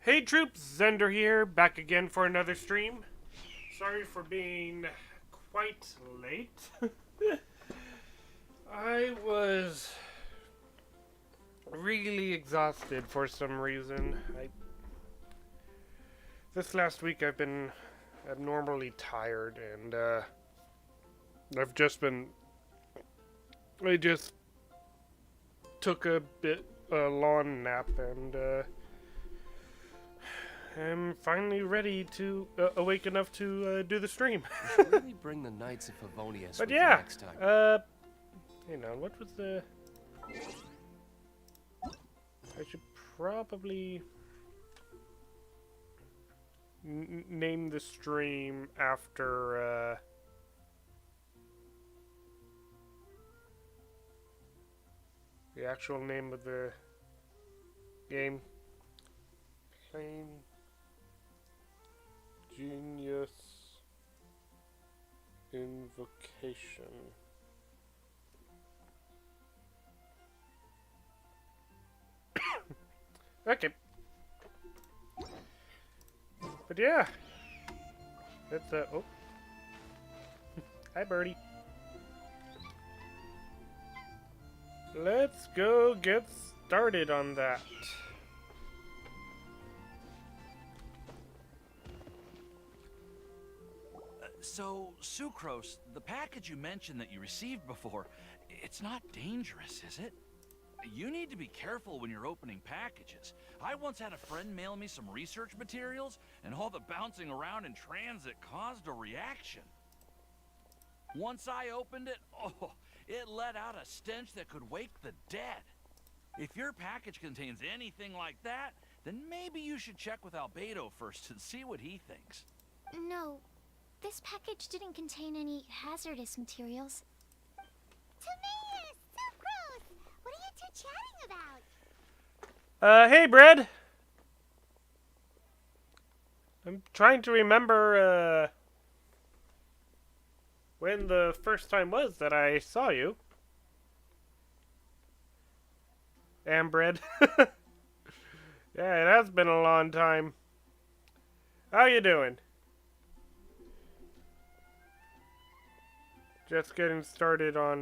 Hey troops, Zender here, back again for another stream. Sorry for being quite late. I was really exhausted for some reason. This last week I've been abnormally tired, and I just took a long nap, and I'm finally ready to awake enough to do the stream. We should really bring the Knights of Favonius But with yeah, you next time. hang on, what was the... I should probably name the stream after, the actual name of the game. Plain Genius Invocation. Okay. But yeah. That's oh. Hi, Birdie. Let's go get started on that. So, Sucrose, the package you mentioned that you received before, it's not dangerous, is it? You need to be careful when you're opening packages. I once had a friend mail me some research materials, and all the bouncing around in transit caused a reaction. Once I opened it, oh, it let out a stench that could wake the dead. If your package contains anything like that, then maybe you should check with Albedo first and see what he thinks. No. This package didn't contain any hazardous materials. Tomatoes! So gross! What are you two chatting about? Hey, Bread! I'm trying to remember, when the first time was that I saw you. And Bread. Yeah, it has been a long time. How you doing? Just getting started on,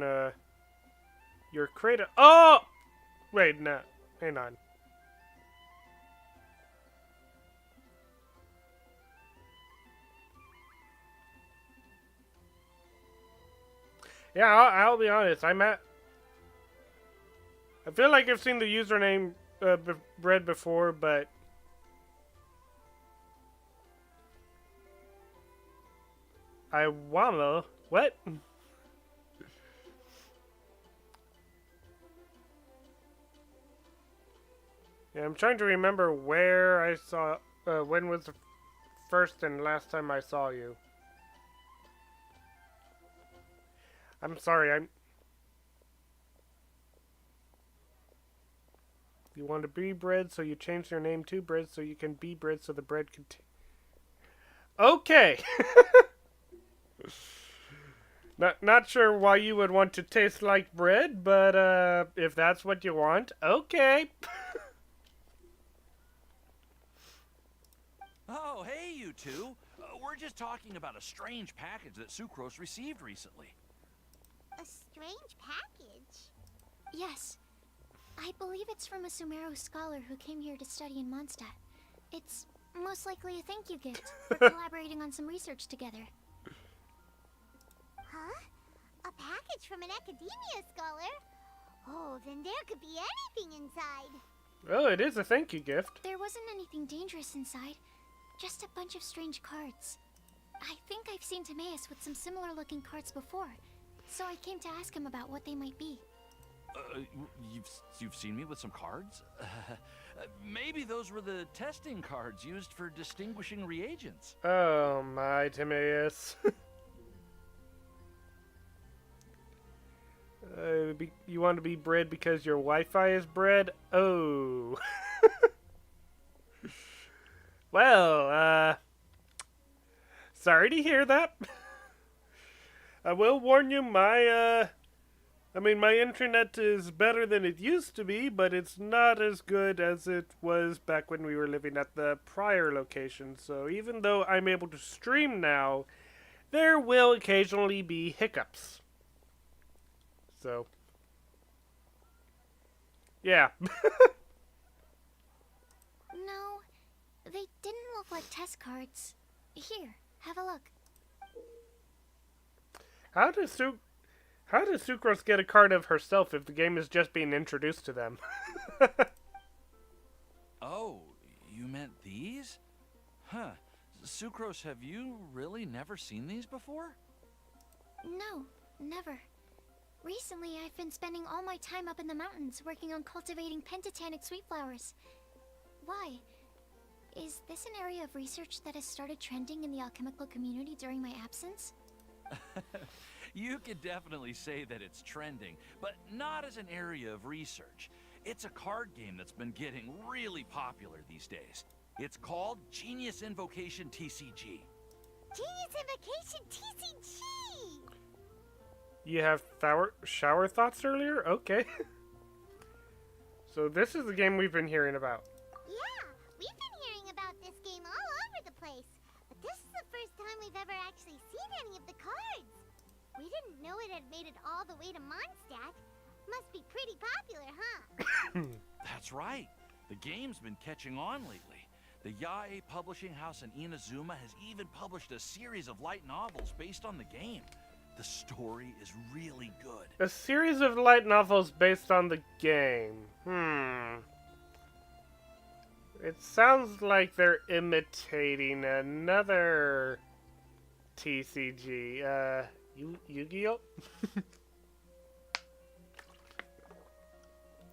your creator. Oh! Wait, no. Hang on. Yeah, I'll be honest. I feel like I've seen the username, Bread before, but... I wanna... What? Yeah, I'm trying to remember where I saw, when was first and last time I saw you. I'm sorry, You want to be bread, so you changed your name to bread, so you can be bread, so the bread can... Okay! Not sure why you would want to taste like bread, but if that's what you want, okay. Oh, hey, you two. We're just talking about a strange package that Sucrose received recently. A strange package? Yes. I believe it's from a Sumeru scholar who came here to study in Mondstadt. It's most likely a thank you gift for collaborating on some research together. Huh? A package from an academia scholar? Oh, then there could be anything inside. Oh, it is a thank you gift. There wasn't anything dangerous inside, just a bunch of strange cards. I think I've seen Timaeus with some similar looking cards before, so I came to ask him about what they might be. You've seen me with some cards? Maybe those were the testing cards used for distinguishing reagents. Oh my, Timaeus. You want to be bread because your Wi-Fi is bread? Oh. Well, sorry to hear that. I will warn you, my internet is better than it used to be, but it's not as good as it was back when we were living at the prior location. So even though I'm able to stream now, there will occasionally be hiccups. So, yeah. No, they didn't look like test cards. Here, have a look. How does Sucrose get a card of herself if the game is just being introduced to them? Oh, you meant these? Huh. Sucrose, have you really never seen these before? No, never. Recently, I've been spending all my time up in the mountains working on cultivating pentatonic sweet flowers. Why? Is this an area of research that has started trending in the alchemical community during my absence? You could definitely say that it's trending, but not as an area of research. It's a card game that's been getting really popular these days. It's called Genius Invocation TCG. Genius Invokation TCG! You have shower thoughts earlier? Okay. So this is the game we've been hearing about. Yeah, we've been hearing about this game all over the place. But this is the first time we've ever actually seen any of the cards. We didn't know it had made it all the way to Mondstadt. Must be pretty popular, huh? That's right. The game's been catching on lately. The Yae publishing house in Inazuma has even published a series of light novels based on the game. The story is really good. A series of light novels based on the game. It sounds like they're imitating another TCG. Yu-Gi-Oh?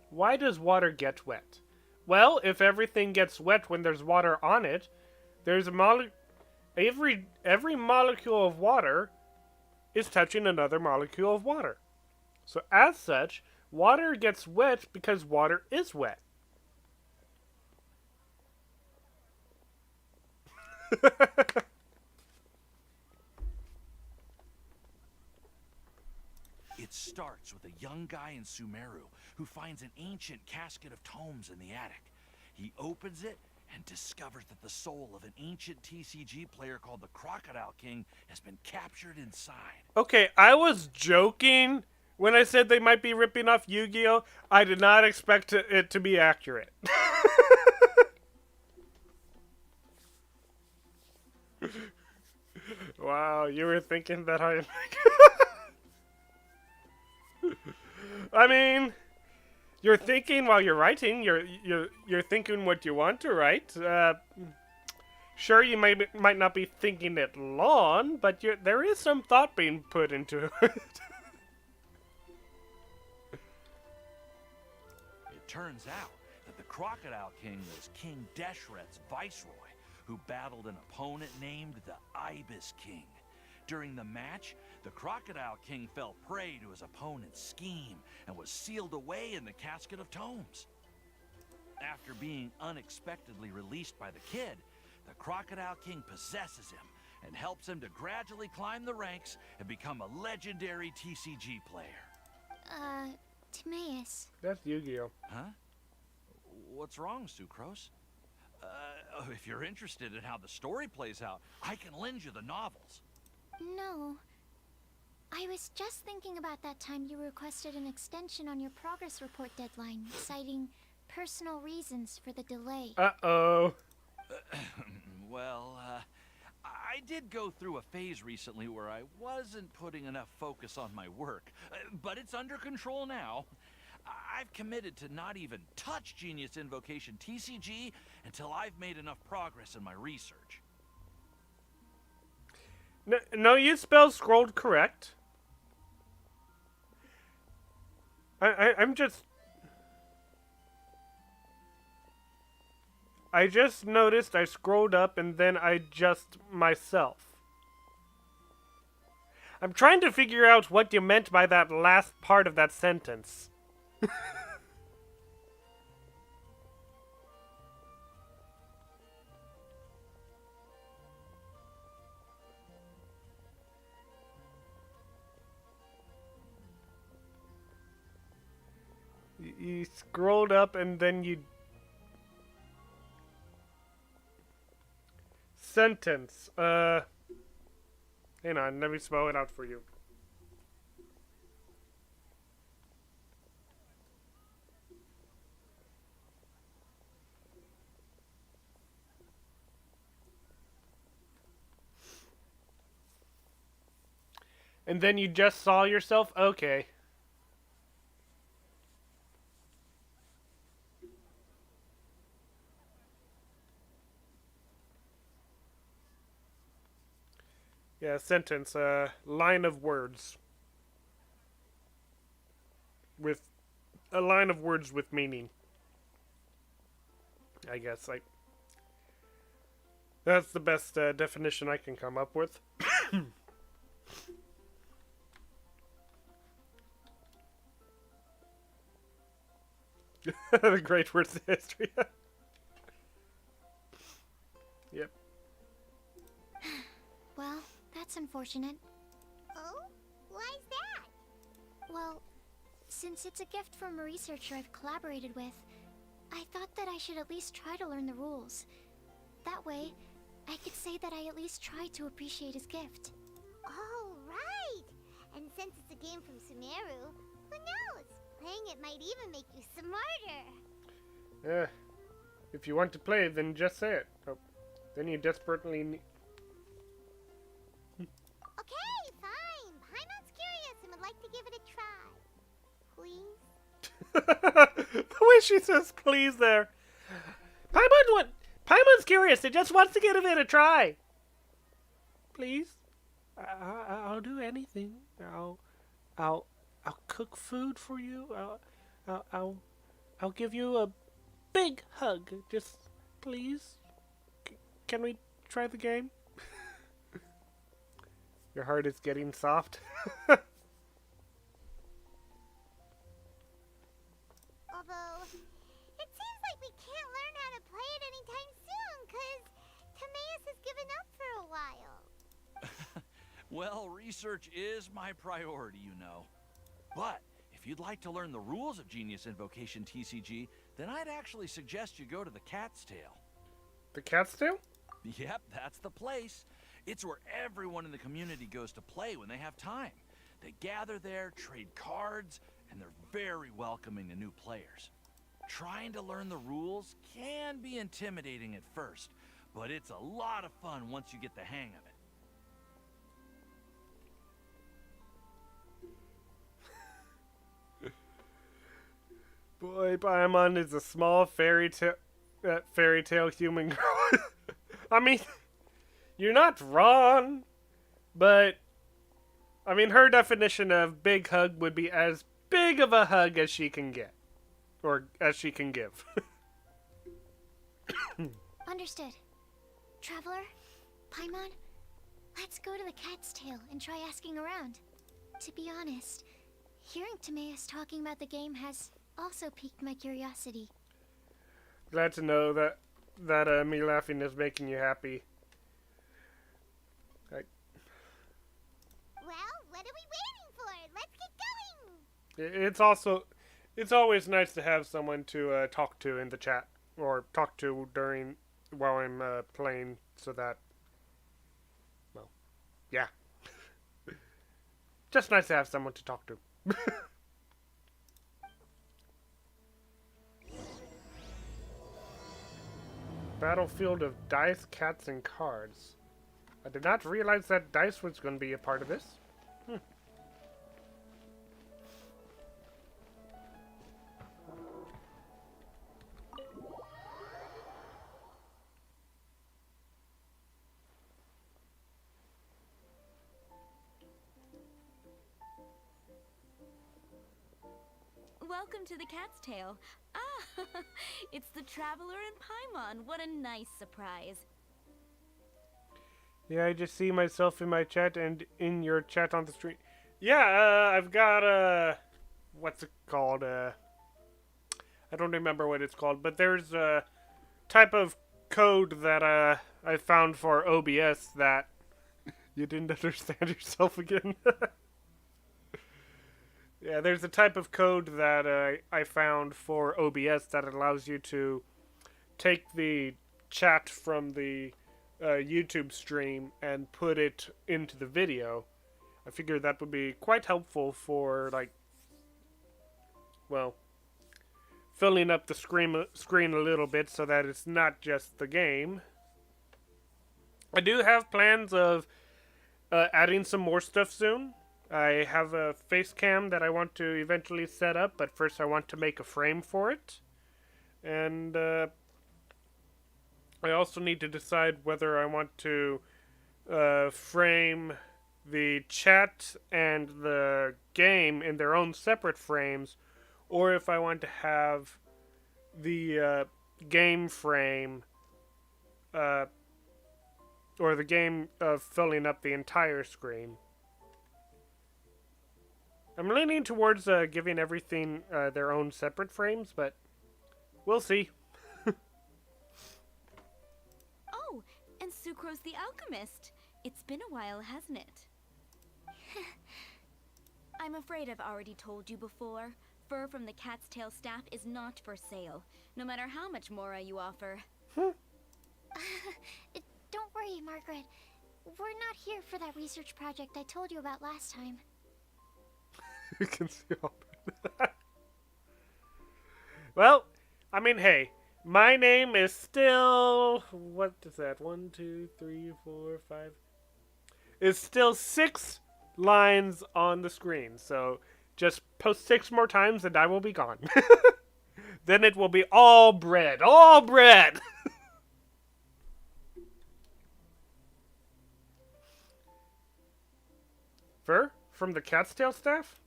Why does water get wet? Well, if everything gets wet when there's water on it, there's every molecule of water is touching another molecule of water. So as such, water gets wet because water is wet. It starts with a young guy in Sumeru who finds an ancient casket of tomes in the attic. He opens it and discovers that the soul of an ancient TCG player called the Crocodile King has been captured inside. Okay, I was joking when I said they might be ripping off Yu-Gi-Oh! I did not expect it to be accurate. Wow, you were thinking that I... I mean, you're thinking while you're writing. You're thinking what you want to write. Sure, you might not be thinking it long, but there is some thought being put into it. It turns out that the Crocodile King was King Deshret's viceroy, who battled an opponent named the Ibis King. During the match, the Crocodile King fell prey to his opponent's scheme and was sealed away in the Casket of Tomes. After being unexpectedly released by the kid, the Crocodile King possesses him and helps him to gradually climb the ranks and become a legendary TCG player. Timaeus. That's Yu-Gi-Oh. Huh? What's wrong, Sucrose? If you're interested in how the story plays out, I can lend you the novels. No. I was just thinking about that time you requested an extension on your progress report deadline, citing personal reasons for the delay. Uh-oh. Well, I did go through a phase recently where I wasn't putting enough focus on my work, but it's under control now. I've committed to not even touch Genius Invocation TCG until I've made enough progress in my research. No, you spelled scrolled correct. I'm just... I just noticed I scrolled up and then I just myself. I'm trying to figure out what you meant by that last part of that sentence. You scrolled up and then you... Sentence. Hang on, let me spell it out for you. And then you just saw yourself? Okay. Yeah, sentence, line of words. With a line of words with meaning. I guess, like, that's the best definition I can come up with. The great words of history. Yep. Well, that's unfortunate. Oh? Why's that? Well, since it's a gift from a researcher I've collaborated with, I thought that I should at least try to learn the rules. That way, I could say that I at least tried to appreciate his gift. Oh, right! And since it's a game from Sumeru, who knows? Playing it might even make you smarter. If you want to play, then just say it. Oh, then you desperately need... Okay, fine. Paimon's curious and would like to give it a try. Please? The way she says please there. Paimon's curious. It just wants to give it a try. Please? I'll do anything. I'll cook food for you. I'll give you a big hug. Just please. Can we try the game? Your heart is getting soft. Although, it seems like we can't learn how to play it anytime soon, because Timaeus has given up for a while. Well, research is my priority, you know. But if you'd like to learn the rules of Genius Invocation TCG, then I'd actually suggest you go to the Cat's Tail. The Cat's Tail? Yep, that's the place. It's where everyone in the community goes to play when they have time. They gather there, trade cards, and they're very welcoming to new players. Trying to learn the rules can be intimidating at first, but it's a lot of fun once you get the hang of it. Boy, Paimon is a small fairy tale human girl. I mean, you're not wrong, but I mean, her definition of big hug would be as big of a hug as she can get, or as she can give. Understood. Traveler, Paimon, let's go to the Cat's Tail and try asking around. To be honest, hearing Timaeus talking about the game has also piqued my curiosity. Glad to know that me laughing is making you happy. Well, what are we waiting for? Let's get going! It's always nice to have someone to talk to in the chat, or talk to while I'm playing, so that, well, yeah. Just nice to have someone to talk to. Battlefield of dice, cats, and cards. I did not realize that dice was going to be a part of this. Welcome to the Cat's Tail. Ah, it's the Traveler and Paimon. What a nice surprise. Yeah, I just see myself in my chat and in your chat on the stream. Yeah, I've got, what's it called? I don't remember what it's called, but there's a type of code that, I found for OBS that you didn't understand yourself again. Yeah, there's a type of code that I found for OBS that allows you to take the chat from the YouTube stream and put it into the video. I figured that would be quite helpful for, like, well, filling up the screen a little bit so that it's not just the game. I do have plans of adding some more stuff soon. I have a face cam that I want to eventually set up, but first I want to make a frame for it. And I also need to decide whether I want to frame the chat and the game in their own separate frames, or if I want to have the game frame or the game filling up the entire screen. I'm leaning towards giving everything their own separate frames, but we'll see. Oh, and Sucrose the Alchemist. It's been a while, hasn't it? I'm afraid I've already told you before. Fur from the Cat's Tail staff is not for sale, no matter how much Mora you offer. Don't worry, Margaret. We're not here for that research project I told you about last time. You can see all that. Well, I mean, hey, my name is still, what is that? 1, 2, 3, 4, 5. It's still 6 lines on the screen. So just post 6 more times and I will be gone. Then it will be all bread. All bread! Fur? From the Cat's Tail staff?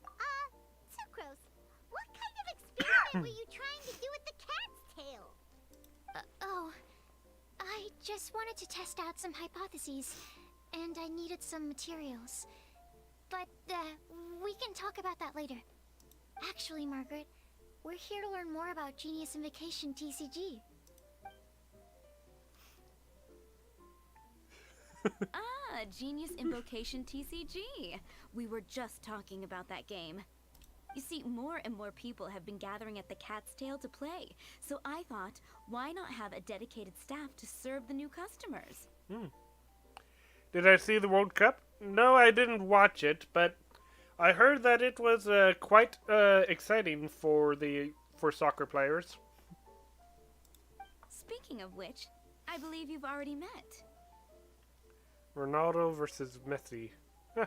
Sucrose, what kind of experiment were you trying to do with the cat's tail? Oh, I just wanted to test out some hypotheses, and I needed some materials. But, we can talk about that later. Actually, Margaret, we're here to learn more about Genius Invocation TCG. Ah, Genius Invocation TCG. We were just talking about that game. You see, more and more people have been gathering at the Cat's Tail to play, so I thought, why not have a dedicated staff to serve the new customers? Did I see the World Cup? No, I didn't watch it, but I heard that it was quite exciting for soccer players. Speaking of which, I believe you've already met. Ronaldo versus Messi. Huh.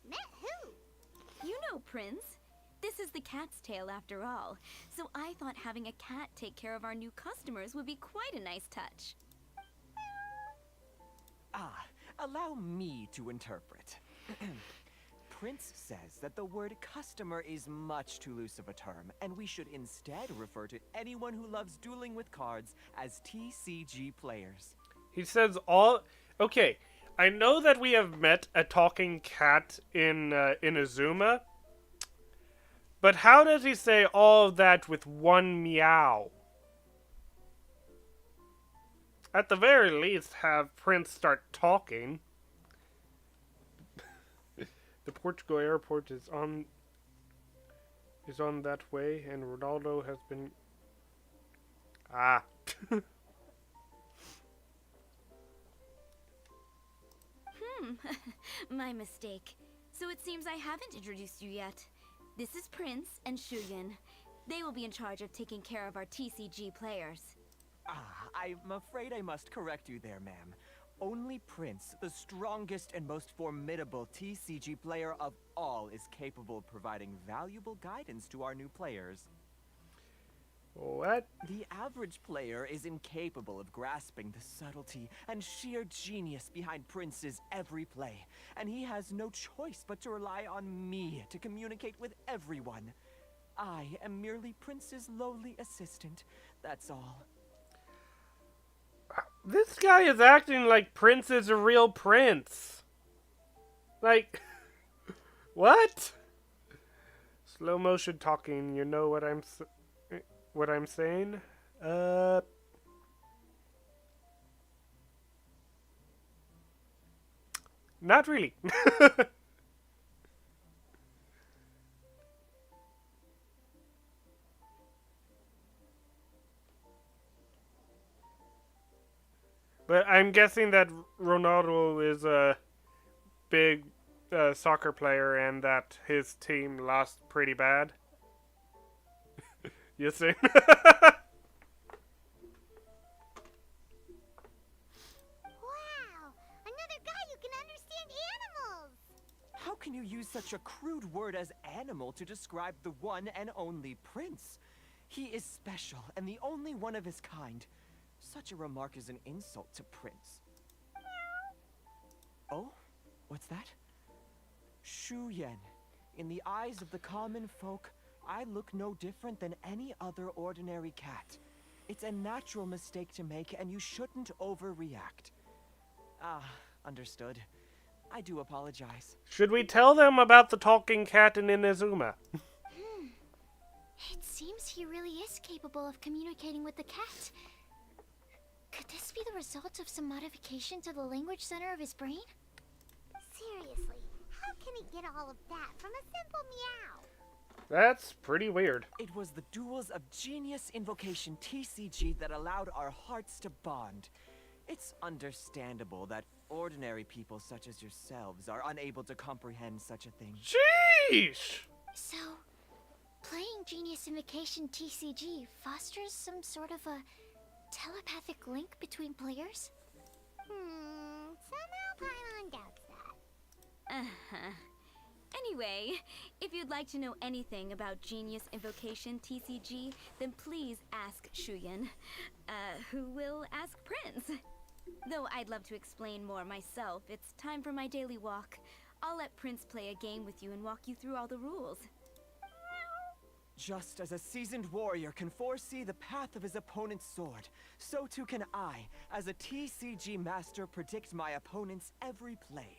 Met who? You know, Prince. This is the Cat's Tail after all, so I thought having a cat take care of our new customers would be quite a nice touch. Allow me to interpret. Prince says that the word customer is much too loose of a term, and we should instead refer to anyone who loves dueling with cards as TCG players. He says all... Okay, I know that we have met a talking cat in Inazuma, but how does he say all of that with one meow? At the very least, have Prince start talking. The Portugal airport is on that way, and Ronaldo has been... Ah. My mistake. So it seems I haven't introduced you yet. This is Prince and Shuyan. They will be in charge of taking care of our TCG players. I'm afraid I must correct you there, ma'am. Only Prince, the strongest and most formidable TCG player of all, is capable of providing valuable guidance to our new players. What? The average player is incapable of grasping the subtlety and sheer genius behind Prince's every play, and he has no choice but to rely on me to communicate with everyone. I am merely Prince's lowly assistant, that's all. This guy is acting like Prince is a real prince. Like, what? Slow motion talking, you know what I'm saying? Not really. But I'm guessing that Ronaldo is a big soccer player and that his team lost pretty bad. You see? Wow! Another guy who can understand animals! How can you use such a crude word as animal to describe the one and only Prince? He is special and the only one of his kind. Such a remark is an insult to Prince. Oh? What's that? Shuyan. In the eyes of the common folk, I look no different than any other ordinary cat. It's a natural mistake to make, and you shouldn't overreact. Understood. I do apologize. Should we tell them about the talking cat in Inazuma? It seems he really is capable of communicating with the cat. Could this be the result of some modification to the language center of his brain? Seriously, how can he get all of that from a simple meow? That's pretty weird. It was the duels of genius Invocation TCG that allowed our hearts to bond. It's understandable that ordinary people such as yourselves are unable to comprehend such a thing. Sheesh! So, playing Genius Invocation TCG fosters some sort of a telepathic link between players? Somehow Paimon doubts that. Uh-huh. Anyway, if you'd like to know anything about Genius Invocation TCG, then please ask Shuyan, who will ask Prince. Though I'd love to explain more myself, it's time for my daily walk. I'll let Prince play a game with you and walk you through all the rules. Just as a seasoned warrior can foresee the path of his opponent's sword, so too can I, as a TCG master, predict my opponent's every play.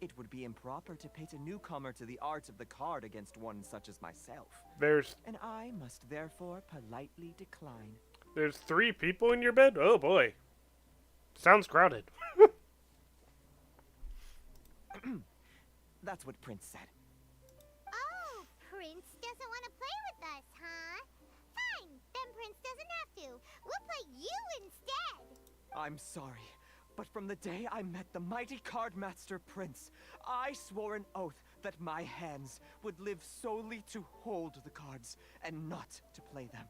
It would be improper to pit a newcomer to the art of the card against one such as myself. And I must therefore politely decline. There's 3 people in your bed? Oh boy. Sounds crowded. That's what Prince said. Oh, Prince doesn't want to play with us, huh? Fine, then Prince doesn't have to. We'll play you instead. I'm sorry, but from the day I met the mighty card master Prince, I swore an oath that my hands would live solely to hold the cards and not to play them.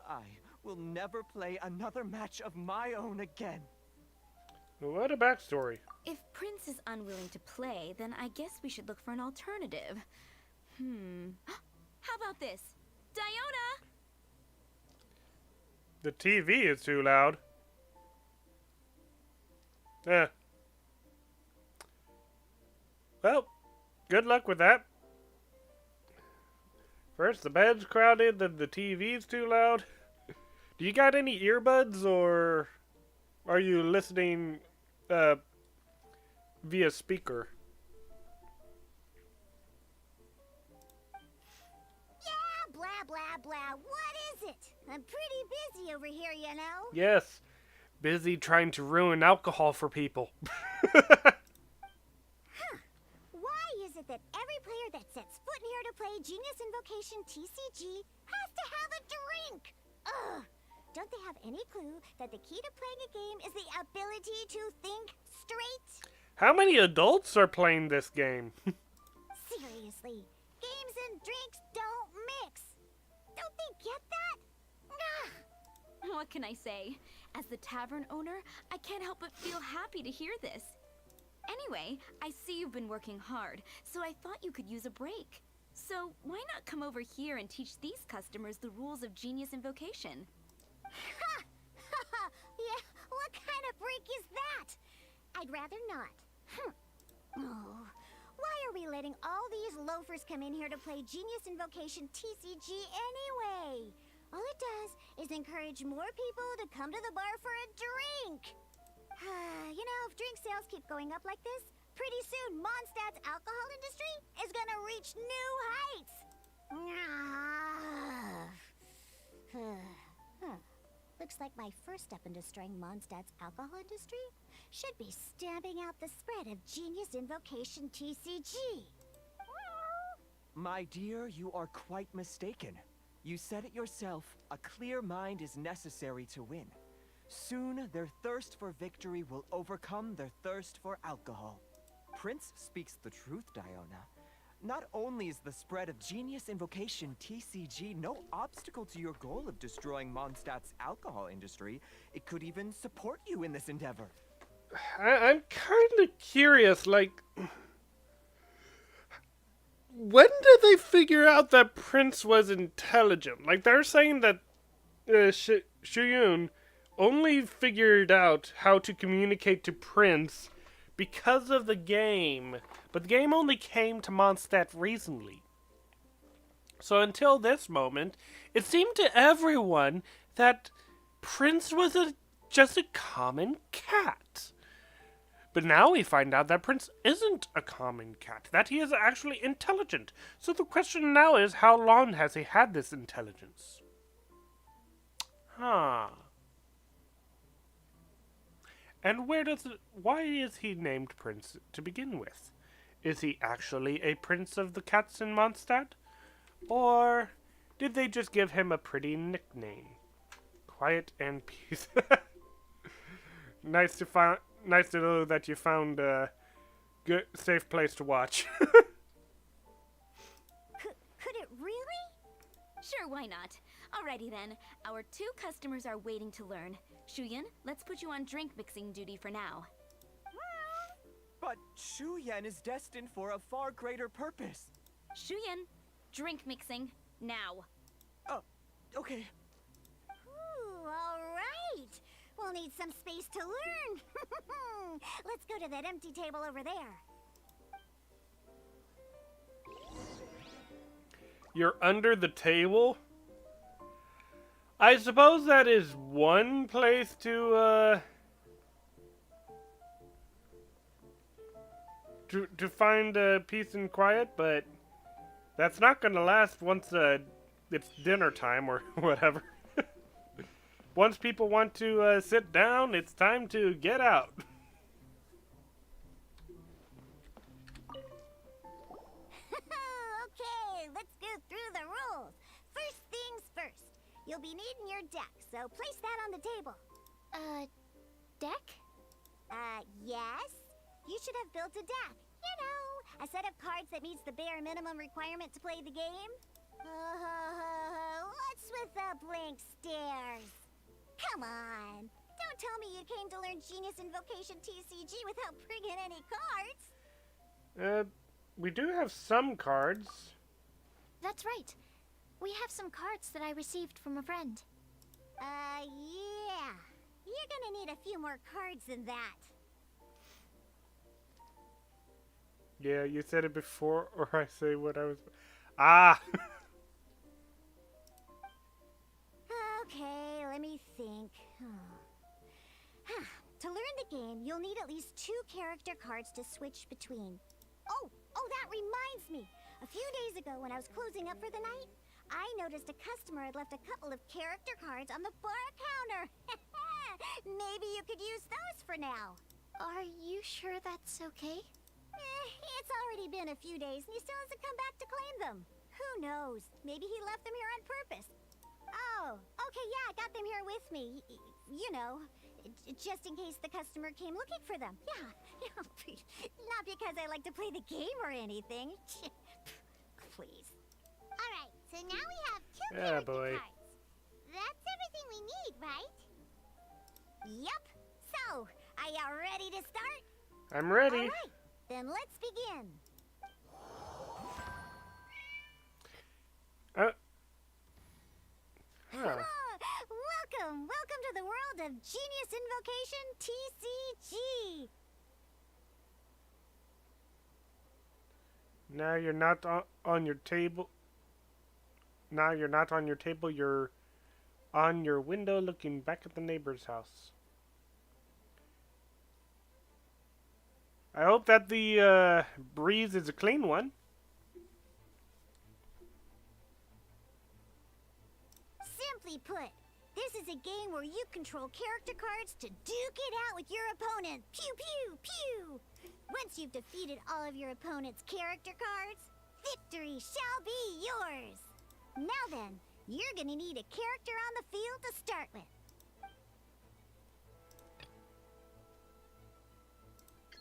I will never play another match of my own again. What a backstory. If Prince is unwilling to play, then I guess we should look for an alternative. How about this? Diona! The TV is too loud. Well, good luck with that. First, the bed's crowded, then the TV's too loud. Do you got any earbuds, or are you listening via speaker? Yeah, blah, blah, blah. What is it? I'm pretty busy over here, you know. Yes. Busy trying to ruin alcohol for people. Why is it that every player that sets foot in here to play Genius Invocation TCG has to have a drink? Ugh! Don't they have any clue that the key to playing a game is the ability to think straight? How many adults are playing this game? Seriously, games and drinks don't mix. Don't they get that? Ugh. What can I say? As the tavern owner, I can't help but feel happy to hear this. Anyway, I see you've been working hard, so I thought you could use a break. So why not come over here and teach these customers the rules of Genius Invocation? Ha! Yeah, what kind of break is that? I'd rather not. Oh, why are we letting all these loafers come in here to play Genius Invocation TCG anyway? All it does is encourage more people to come to the bar for a drink. You know, if drink sales keep going up like this, pretty soon Mondstadt's alcohol industry is gonna reach new heights. Looks like my first step in destroying Mondstadt's alcohol industry should be stamping out the spread of Genius Invocation TCG. My dear, you are quite mistaken. You said it yourself, a clear mind is necessary to win. Soon, their thirst for victory will overcome their thirst for alcohol. Prince speaks the truth, Diona. Not only is the spread of Genius Invocation TCG no obstacle to your goal of destroying Mondstadt's alcohol industry, it could even support you in this endeavor. I'm kind of curious, like, when did they figure out that Prince was intelligent? Like, they're saying that Shuyun only figured out how to communicate to Prince because of the game. But the game only came to Mondstadt recently. So until this moment, it seemed to everyone that Prince was just a common cat. But now we find out that Prince isn't a common cat, that he is actually intelligent. So the question now is, how long has he had this intelligence? Huh. And why is he named Prince to begin with? Is he actually a prince of the cats in Mondstadt? Or did they just give him a pretty nickname? Quiet and peace. Nice to know that you found a good, safe place to watch. Could it really? Sure, why not? Alrighty then, our 2 customers are waiting to learn. Shuyun, let's put you on drink mixing duty for now. But Shuyan is destined for a far greater purpose. Shuyun, drink mixing, now. Oh, okay. Ooh, all right. We'll need some space to learn. Let's go to that empty table over there. You're under the table? I suppose that is one place to find peace and quiet, but that's not going to last once it's dinner time or whatever. Once people want to sit down, it's time to get out. Okay, let's go through the rules. First things first. You'll be needing your deck, so place that on the table. Deck? Yes? You should have built a deck. You know, a set of cards that meets the bare minimum requirement to play the game. What's with the blank stares? Come on. Don't tell me you came to learn Genius Invocation TCG without bringing any cards. We do have some cards. That's right. We have some cards that I received from a friend. Yeah. You're gonna need a few more cards than that. Yeah, you said it before, or I say what I was. Ah! Okay, let me think. To learn the game, you'll need at least 2 character cards to switch between. Oh, that reminds me. A few days ago, when I was closing up for the night, I noticed a customer had left a couple of character cards on the bar counter. Maybe you could use those for now. Are you sure that's okay? It's already been a few days and he still hasn't come back to claim them. Who knows? Maybe he left them here on purpose. Oh, okay, yeah, I got them here with me. You know, just in case the customer came looking for them. Yeah, not because I like to play the game or anything. Please. Alright, so now we have 2 Yeah, character boy. cards. That's everything we need, right? Yup. So, are you ready to start? I'm ready. Alright, then let's begin. Huh. Welcome to the world of Genius Invocation TCG. Now you're not on your table. Now you're not on your table. You're on your window looking back at the neighbor's house. I hope that the breeze is a clean one. Simply put, this is a game where you control character cards to duke it out with your opponent. Pew, pew, pew! Once you've defeated all of your opponent's character cards, victory shall be yours! Now then, you're gonna need a character on the field to start with.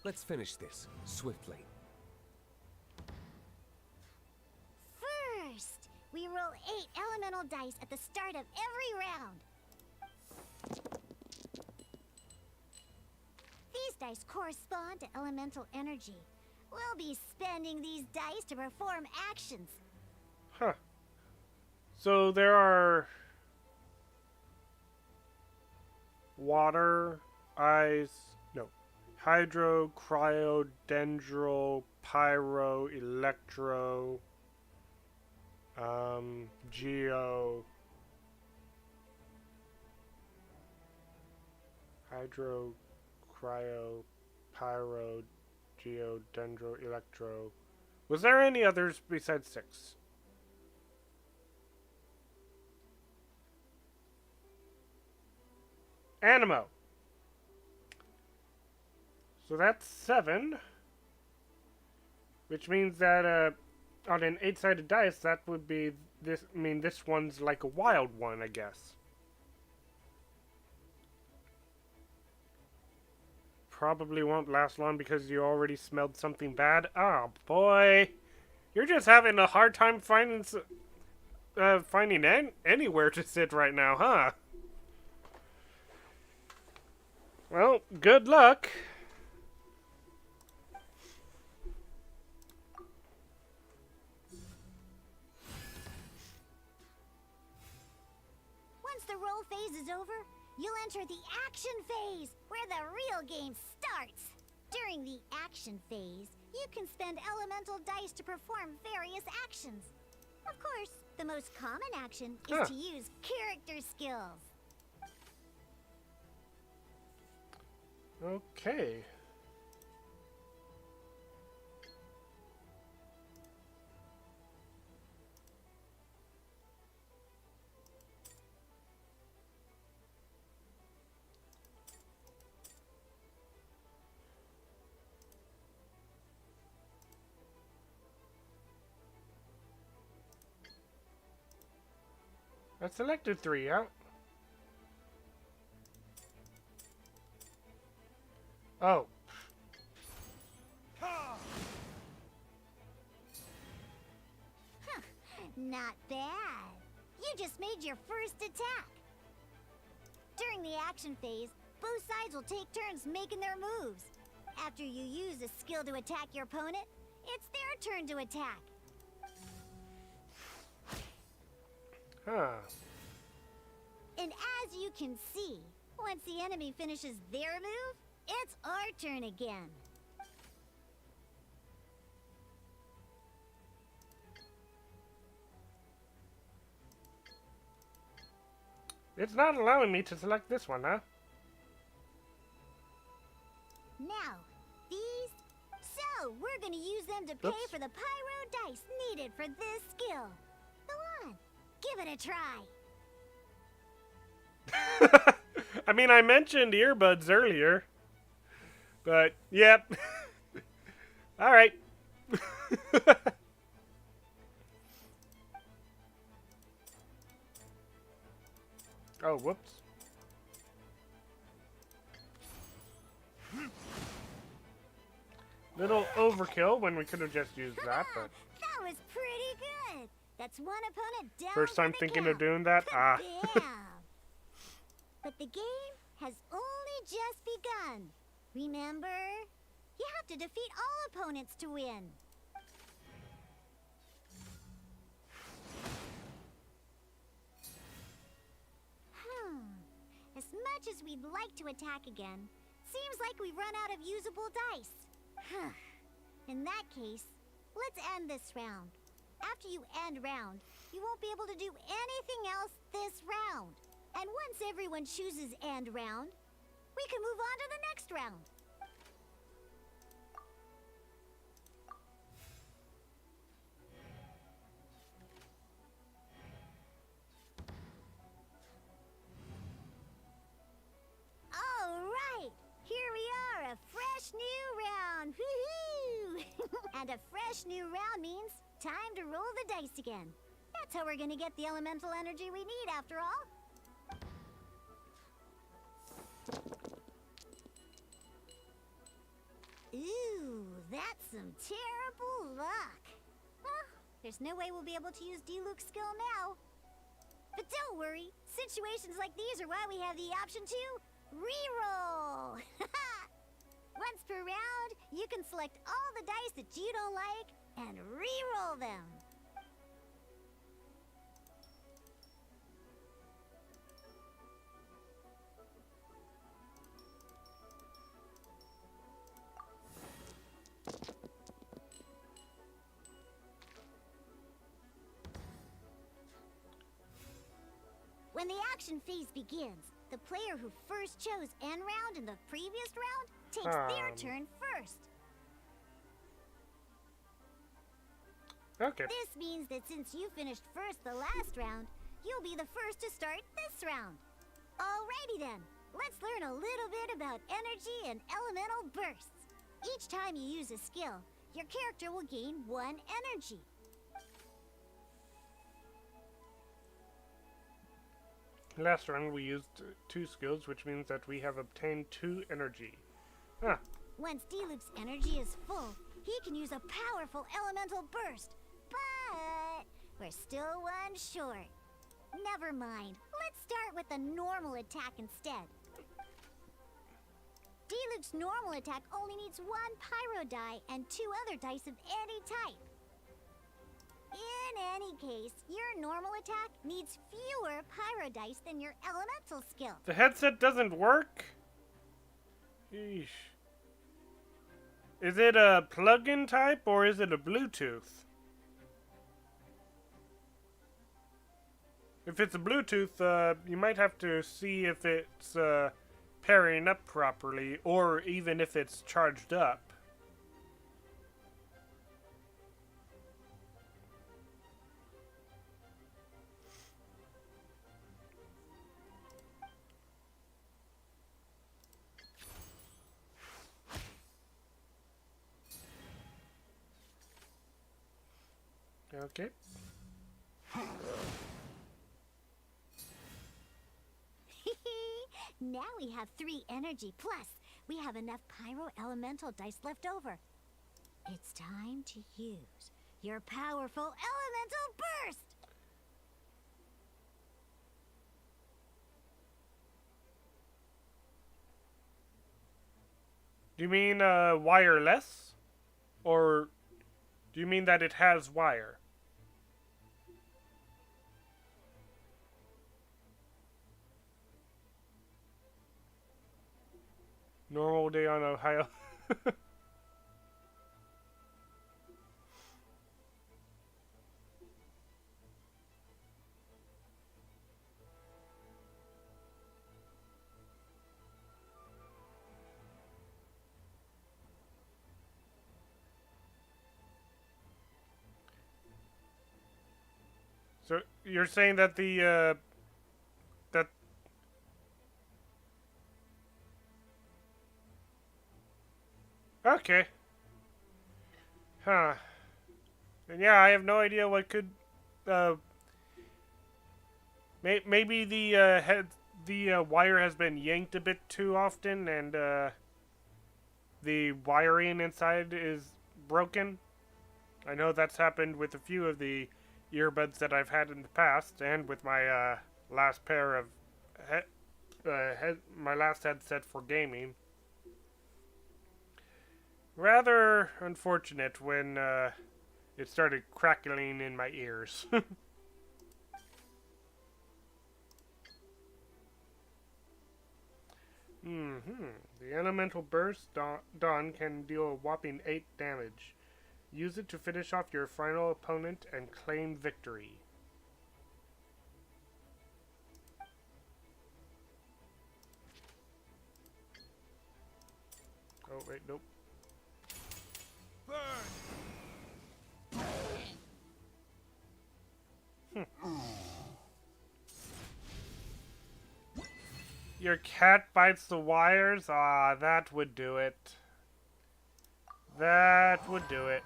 Let's finish this swiftly. First, we roll 8 elemental dice at the start of every round. These dice correspond to elemental energy. We'll be spending these dice to perform actions. Huh. So there are water, ice, no, hydro, cryo, dendro, pyro, electro, geo, hydro, cryo, pyro, geo, dendro, electro. Was there any others besides 6? Animo. So that's 7. Which means that on an 8-sided dice, that would be this. I mean, this one's like a wild one, I guess. Probably won't last long because you already smelled something bad. Oh boy, you're just having a hard time finding anywhere to sit right now, huh? Well, good luck. Once the roll phase is over, you'll enter the action phase, where the real game starts. During the action phase, you can spend elemental dice to perform various actions. Of course, the most common action is to use character skills. Okay. I selected 3, huh? Oh. Not bad. You just made your first attack. During the action phase, both sides will take turns making their moves. After you use a skill to attack your opponent, it's their turn to attack. Huh. And as you can see, once the enemy finishes their move, it's our turn again. It's not allowing me to select this one, huh? Now, these... So, we're gonna use them to pay Oops. for the pyro dice needed for this skill. Go on, give it a try. I mean, I mentioned earbuds earlier. But, yep. Alright. Oh, whoops. Little overkill when we could have just used that, but That was pretty good. That's one opponent down. first time for the thinking count. of doing that. Ah. Bam. But the game has only just begun. Remember? You have to defeat all opponents to win. As much as we'd like to attack again, seems like we've run out of usable dice. In that case, let's end this round. After you end round, you won't be able to do anything else this round. And once everyone chooses end round, we can move on to the next round. All right, here we are, a fresh new round. Woohoo! And a fresh new round means time to roll the dice again. That's how we're gonna get the elemental energy we need, after all. Ooh, that's some terrible luck. Well, there's no way we'll be able to use Diluc's skill now. But don't worry, situations like these are why we have the option to reroll. Once per round, you can select all the dice that you don't like and reroll them. When the action phase begins, the player who first chose end round in the previous round takes their turn first. Okay. This means that since you finished first the last round, you'll be the first to start this round. Alrighty then, let's learn a little bit about energy and elemental bursts. Each time you use a skill, your character will gain 1 energy. Last round we used 2 skills, which means that we have obtained 2 energy. Huh. Once Diluc's energy is full, he can use a powerful elemental burst. But we're still 1 short. Never mind. Let's start with a normal attack instead. Diluc's normal attack only needs 1 pyro die and 2 other dice of any type. In any case, your normal attack needs fewer pyro dice than your elemental skill. The headset doesn't work? Yeesh. Is it a plug-in type or is it a Bluetooth? If it's a Bluetooth, you might have to see if it's pairing up properly or even if it's charged up. Okay. Now we have 3 energy, plus we have enough pyro elemental dice left over. It's time to use your powerful elemental burst! Do you mean wireless? Or do you mean that it has wire? Normal day on Ohio. So you're saying that the that okay, huh? And yeah, I have no idea what could uh maybe the wire has been yanked a bit too often, and the wiring inside is broken. I know that's happened with a few of the earbuds that I've had in the past, and with my last pair of my last headset for gaming. Rather unfortunate when it started crackling in my ears. The elemental burst Dawn can deal a whopping 8 damage. Use it to finish off your final opponent and claim victory. Oh, wait, nope. Your cat bites the wires? Ah, that would do it. That would do it.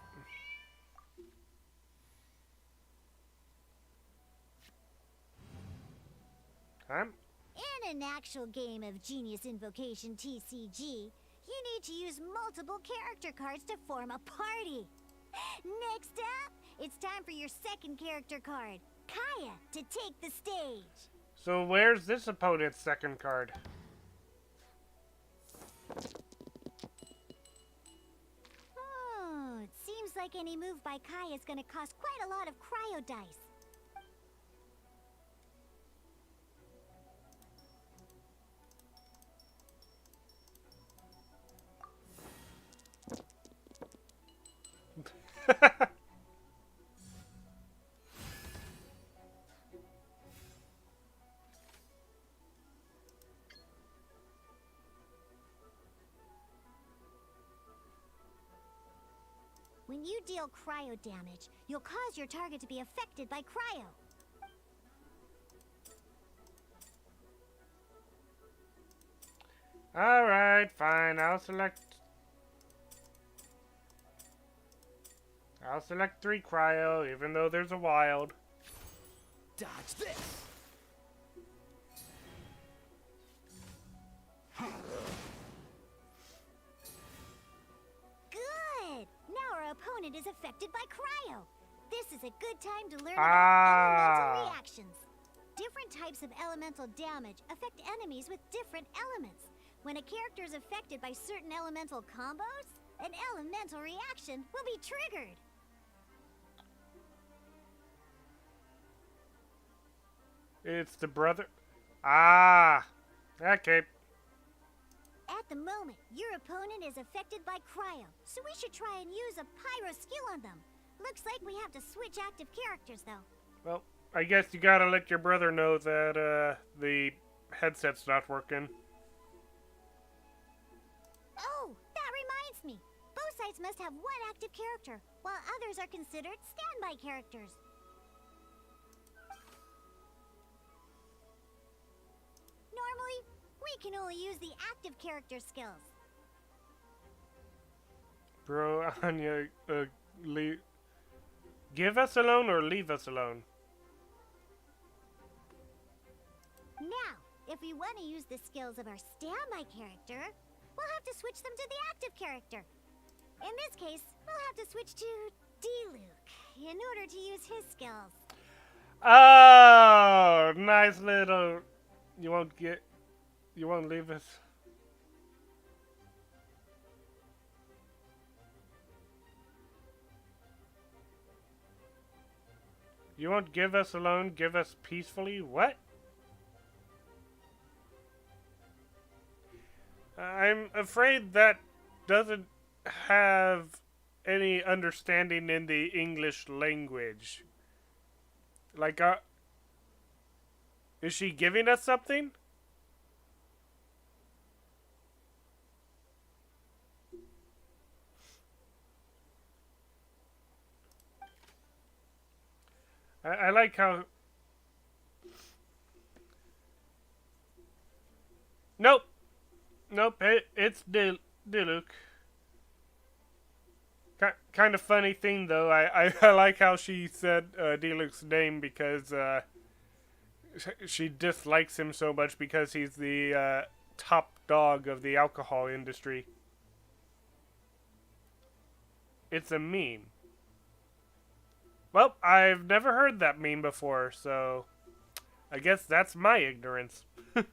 Huh? In an actual game of Genius Invocation TCG, you need to use multiple character cards to form a party. Next up, it's time for your second character card, Kaya, to take the stage. So where's this opponent's second card? Oh, it seems like any move by Kaya is going to cost quite a lot of cryo dice. When you deal cryo damage, you'll cause your target to be affected by cryo. Alright, fine. I'll select 3 cryo, even though there's a wild. Dodge this! Good! Now our opponent is affected by cryo. This is a good time to learn about elemental reactions. Different types of elemental damage affect enemies with different elements. When a character is affected by certain elemental combos, an elemental reaction will be triggered. It's the brother. Ah! Okay. At the moment, your opponent is affected by cryo, so we should try and use a pyro skill on them. Looks like we have to switch active characters, though. Well, I guess you gotta let your brother know that the headset's not working. Oh, that reminds me. Both sides must have one active character, while others are considered standby characters. Normally, we can only use the active character skills. Bro, Anya, give us alone or leave us alone? Now, if we want to use the skills of our standby character, we'll have to switch them to the active character. In this case, we'll have to switch to D-Luke in order to use his skills. Oh, nice little... You won't leave us. You won't give us alone, give us peacefully? What? I'm afraid that doesn't have any understanding in the English language. Like, is she giving us something? I like how Nope. Nope. It's Diluc. Kind of funny thing though. I like how she said Diluc's name because she dislikes him so much because he's the top dog of the alcohol industry. It's a meme. Well, I've never heard that meme before, so I guess that's my ignorance. You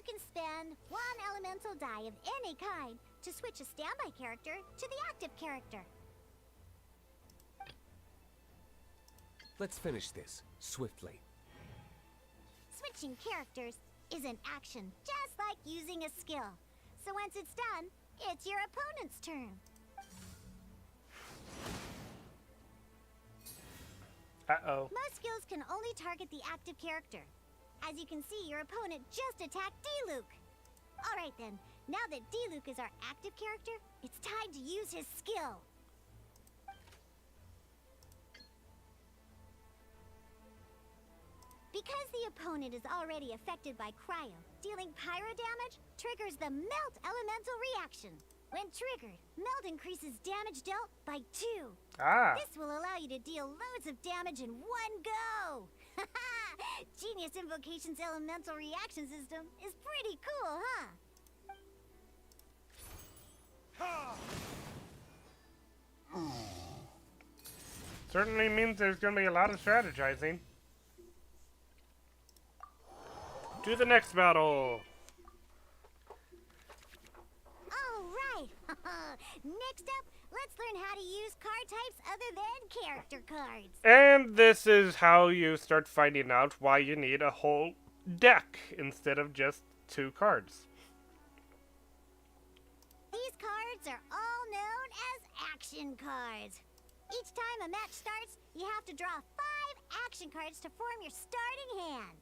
can spend one elemental die of any kind to switch a standby character to the active character. Let's finish this swiftly. Switching characters is an action, just like using a skill. So once it's done, it's your opponent's turn. Uh-oh. Most skills can only target the active character. As you can see, your opponent just attacked Diluc. Alright then, now that Diluc is our active character, it's time to use his skill. Because the opponent is already affected by cryo, dealing pyro damage triggers the melt elemental reaction. When triggered, melt increases damage dealt by 2. Ah. This will allow you to deal loads of damage in one go. Genius Invocation's elemental reaction system is pretty cool, huh? Certainly means there's going to be a lot of strategizing. To the next battle. Alright. Next up, let's learn how to use card types other than character cards. And this is how you start finding out why you need a whole deck instead of just 2 cards. These cards are all known as action cards. Each time a match starts, you have to draw 5 action cards to form your starting hand.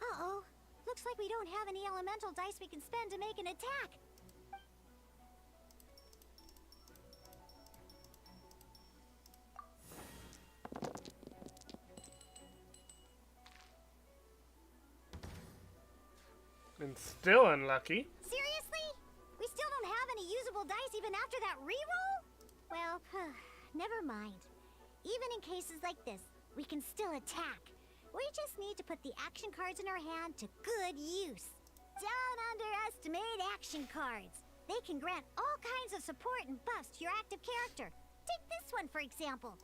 Uh-oh. Looks like we don't have any elemental dice we can spend to make an attack. And still unlucky. Seriously? We still don't have any usable dice even after that reroll? Well, never mind. Even in cases like this, we can still attack. We just need to put the action cards in our hand to good use. Don't underestimate action cards. They can grant all kinds of support and buffs to your active character. Take this one, for example.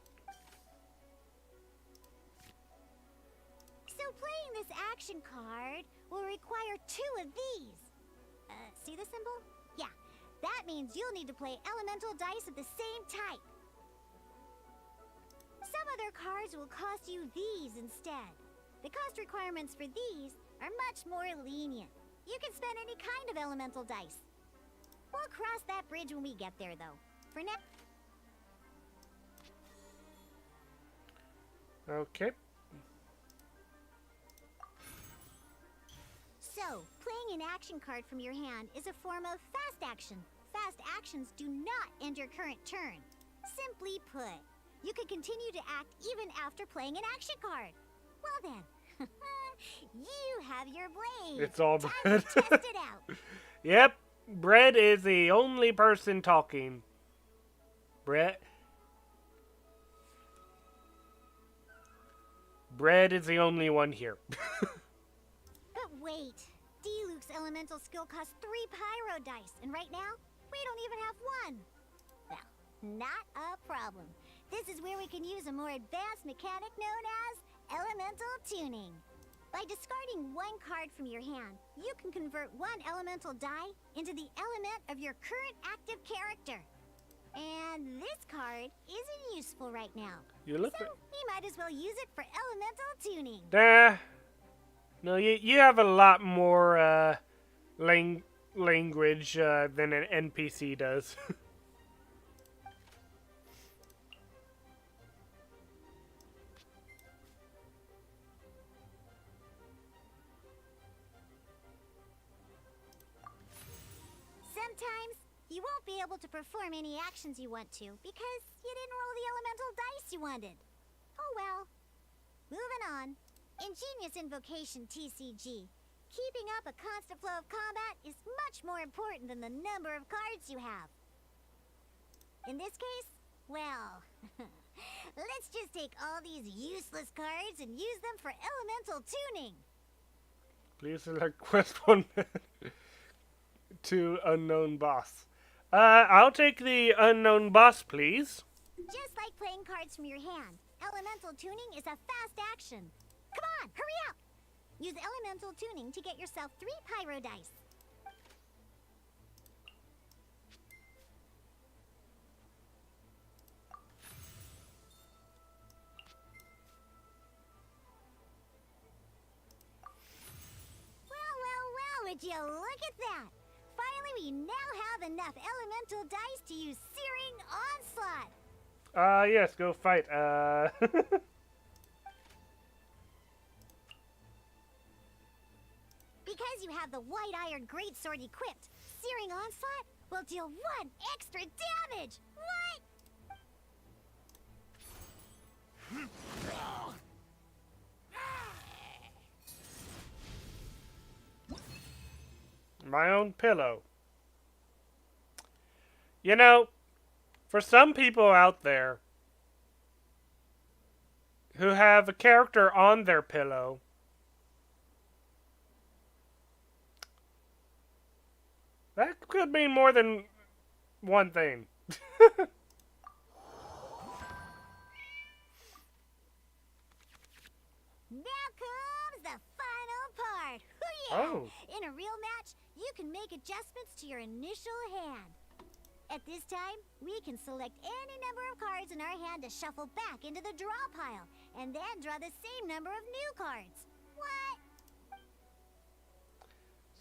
So playing this action card will require 2 of these. See the symbol? Yeah, that means you'll need to play elemental dice of the same type. Some other cards will cost you these instead. The cost requirements for these are much more lenient. You can spend any kind of elemental dice. We'll cross that bridge when we get there, though. For now... Okay. So, playing an action card from your hand is a form of fast action. Fast actions do not end your current turn. Simply put, you can continue to act even after playing an action card. Well then, you have your blade. It's all Time Bread. to test it out. Yep. Bread is the only person talking. Bread is the only one here. But wait, Diluc's elemental skill costs 3 pyro dice, and right now, we don't even have 1. Well, not a problem. This is where we can use a more advanced mechanic known as elemental tuning. By discarding 1 card from your hand, you can convert 1 elemental die into the element of your current active character. And this card isn't useful right now. You look So, we might as well use it for elemental tuning. No, you have a lot more language than an NPC does. Sometimes, You won't be able to perform any actions you want to because you didn't roll the elemental dice you wanted. Oh well. Moving on. Ingenious Invocation TCG. Keeping up a constant flow of combat is much more important than the number of cards you have. In this case, well, let's just take all these useless cards and use them for elemental tuning. Please select quest 1 to unknown boss. I'll take the unknown boss, please. Just like playing cards from your hand, elemental tuning is a fast action. Come on, hurry up! Use elemental tuning to get yourself 3 pyro dice. Well, would you look at that? Finally, we now have enough elemental dice to use Searing Onslaught. Yes, go fight. Because you have the White Iron Greatsword equipped, Searing Onslaught will deal 1 extra damage! What? My own pillow. You know, for some people out there who have a character on their pillow, that could mean more than one thing. Now comes the final part. Hoo-yeah! Oh. In a real match, you can make adjustments to your initial hand. At this time, we can select any number of cards in our hand to shuffle back into the draw pile, and then draw the same number of new cards. What?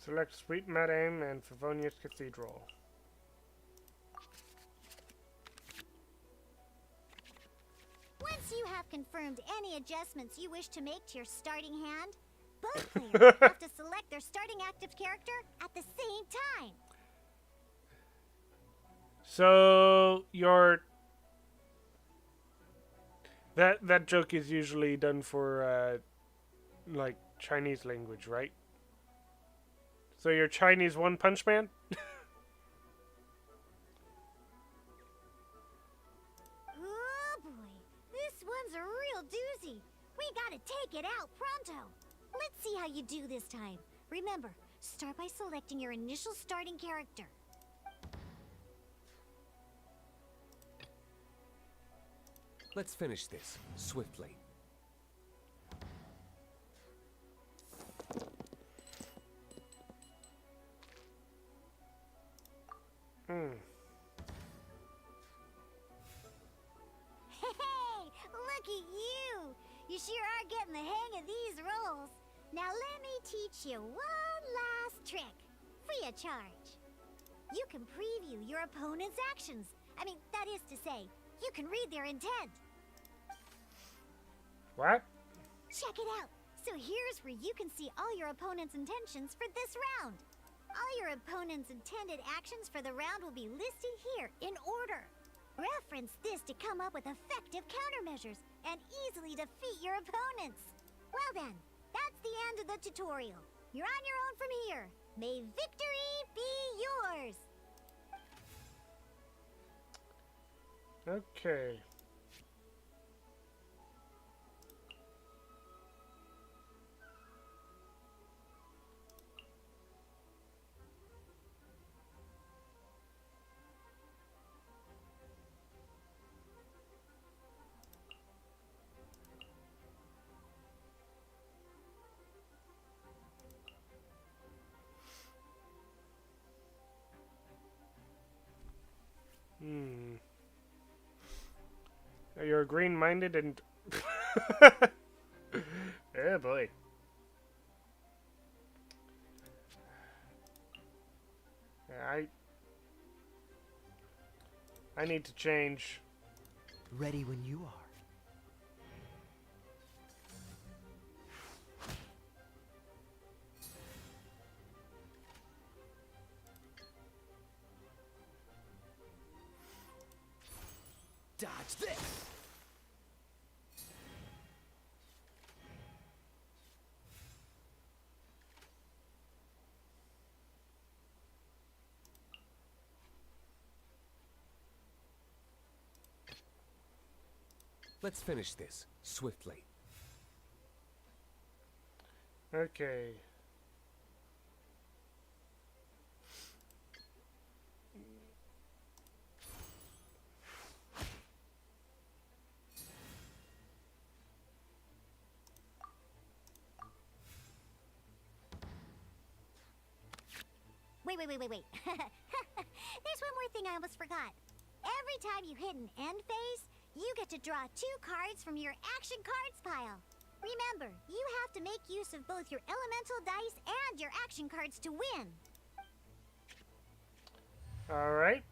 Select Sweet Madame and Favonius Cathedral. Once you have confirmed any adjustments you wish to make to your starting hand, both players have to select their starting active character at the same time. So that joke is usually done for like Chinese language, right? So you're Chinese One Punch Man? Oh boy, this one's a real doozy. We gotta take it out pronto. Let's see how you do this time. Remember, start by selecting your initial starting character. Let's finish this swiftly. Hey, look at you! You sure are getting the hang of these rolls. Now let me teach you one last trick, free of charge. You can preview your opponent's actions. I mean, that is to say, you can read their intent. What? Check it out. So here's where you can see all your opponent's intentions for this round. All your opponent's intended actions for the round will be listed here in order. Reference this to come up with effective countermeasures and easily defeat your opponents. Well then, that's the end of the tutorial. You're on your own from here. May victory be yours. Okay. You're green-minded and... Oh boy. I need to change. Ready when you are. Dodge this! Let's finish this swiftly. Okay. Wait. There's one more thing I almost forgot. Every time you hit an end phase, you get to draw 2 cards from your action cards pile. Remember, you have to make use of both your elemental dice and your action cards to win. Alright.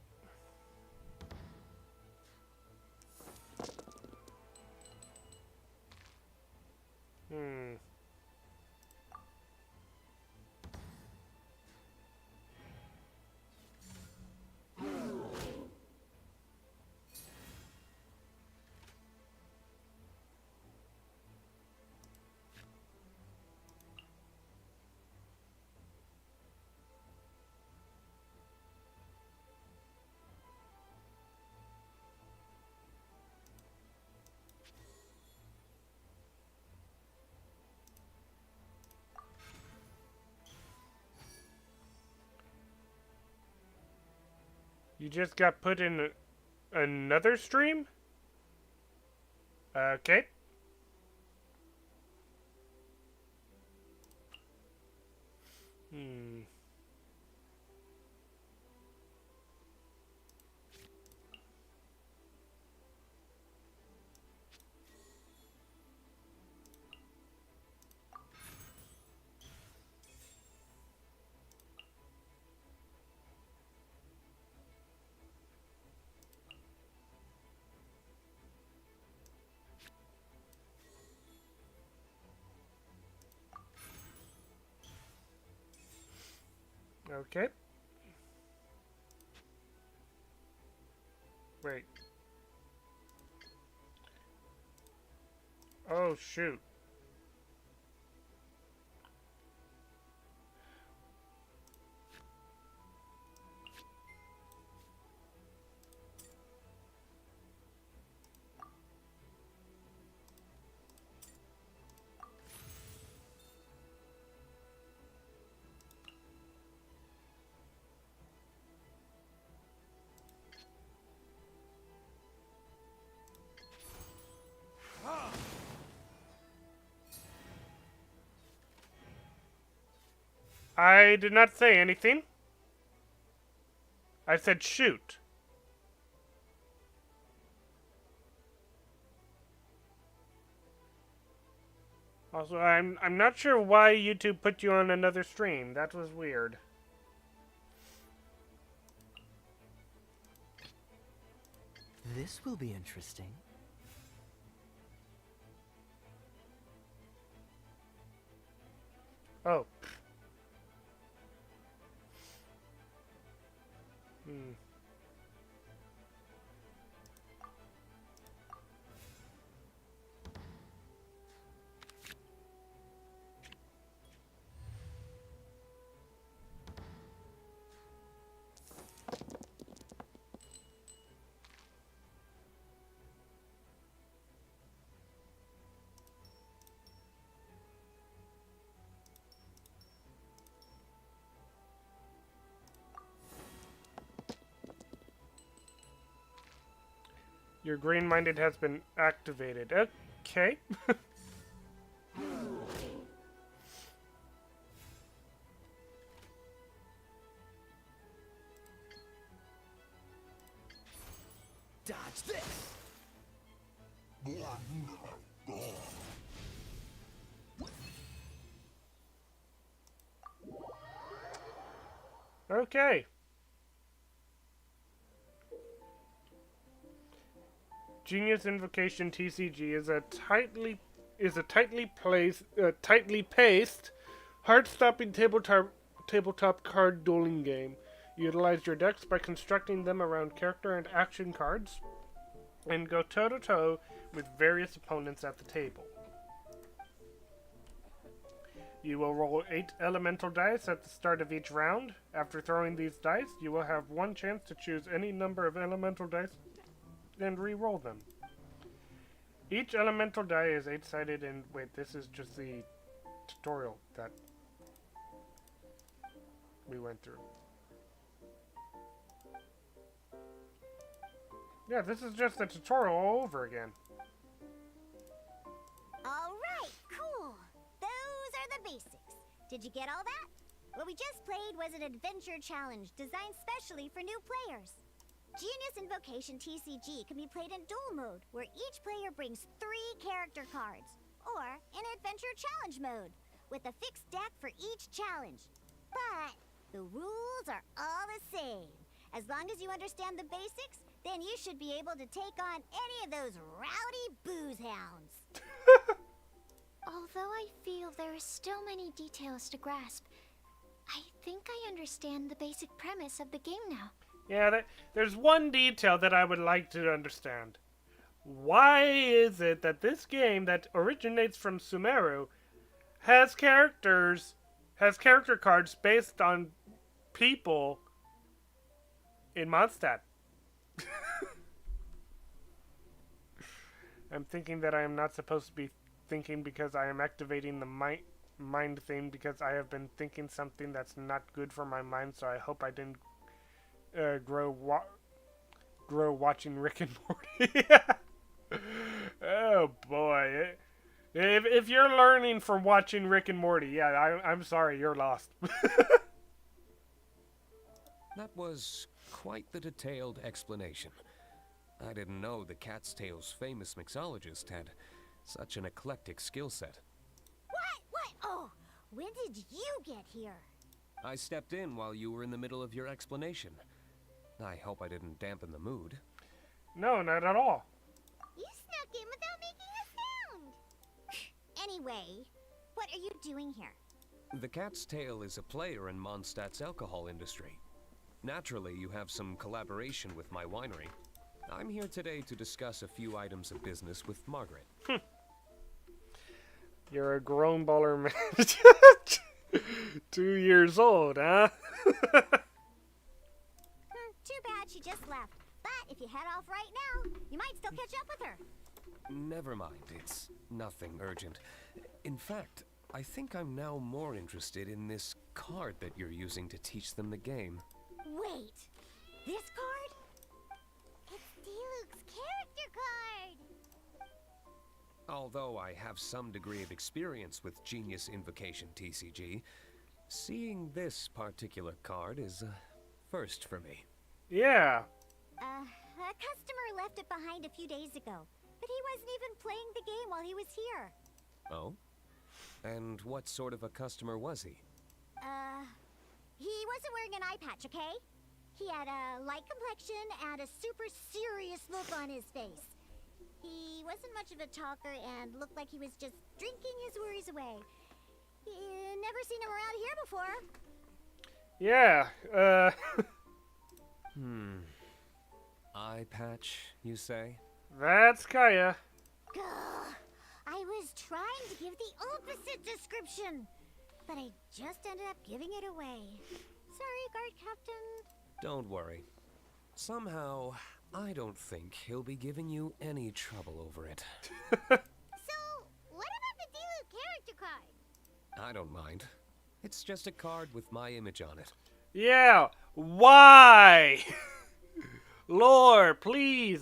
You just got put in another stream? Okay. Okay. Wait. Oh, shoot. I did not say anything. I said shoot. Also, I'm not sure why YouTube put you on another stream. That was weird. This will be interesting. Oh. Your green-minded has been activated. Okay. Dodge this! Okay. Genius Invocation TCG is a tightly paced, heart-stopping tabletop card dueling game. You utilize your decks by constructing them around character and action cards. and go toe-to-toe with various opponents at the table. You will roll 8 elemental dice at the start of each round. After throwing these dice, you will have one chance to choose any number of elemental dice and re-roll them. Each elemental die is 8-sided and... Wait, this is just the tutorial that we went through. Yeah, this is just the tutorial all over again. Alright, cool. Those are the basics. Did you get all that? What we just played was an adventure challenge designed specially for new players. Genius Invocation TCG can be played in duel mode, where each player brings 3 character cards, or in adventure challenge mode, with a fixed deck for each challenge. But the rules are all the same. As long as you understand the basics, then you should be able to take on any of those rowdy booze hounds. Although I feel there are still many details to grasp, I think I understand the basic premise of the game now. Yeah, there's one detail that I would like to understand. Why is it that this game that originates from Sumeru has character cards based on people in Mondstadt? I'm thinking that I am not supposed to be thinking because I am activating the mind thing because I have been thinking something that's not good for my mind, so I hope I didn't grow watching Rick and Morty. Oh boy. If you're learning from watching Rick and Morty, yeah, I'm sorry, you're lost. That was quite the detailed explanation. I didn't know the Cat's Tail's famous mixologist had such an eclectic skill set. What? Oh, when did you get here? I stepped in while you were in the middle of your explanation. I hope I didn't dampen the mood. No, not at all. You snuck in without making a sound. Anyway, what are you doing here? The Cat's Tail is a player in Mondstadt's alcohol industry. Naturally, you have some collaboration with my winery. I'm here today to discuss a few items of business with Margaret. You're a grown baller man. 2 years old, huh? Too bad she just left. But if you head off right now, you might still catch up with her. Never mind, it's nothing urgent. In fact, I think I'm now more interested in this card that you're using to teach them the game. Wait, this card? It's Diluc's character card! Although I have some degree of experience with Genius Invocation TCG, seeing this particular card is a first for me. Yeah. A customer left it behind a few days ago, but he wasn't even playing the game while he was here. Oh? And what sort of a customer was he? He wasn't wearing an eye patch, okay? He had a light complexion and a super serious look on his face. He wasn't much of a talker and looked like he was just drinking his worries away. Never seen him around here before. Yeah, Eye patch, you say? That's Kaya. Gah, I was trying to give the opposite description, but I just ended up giving it away. Sorry, guard captain. Don't worry. Somehow, I don't think he'll be giving you any trouble over it. So, what about the Diluc character card? I don't mind. It's just a card with my image on it. Yeah, why? Lord, please.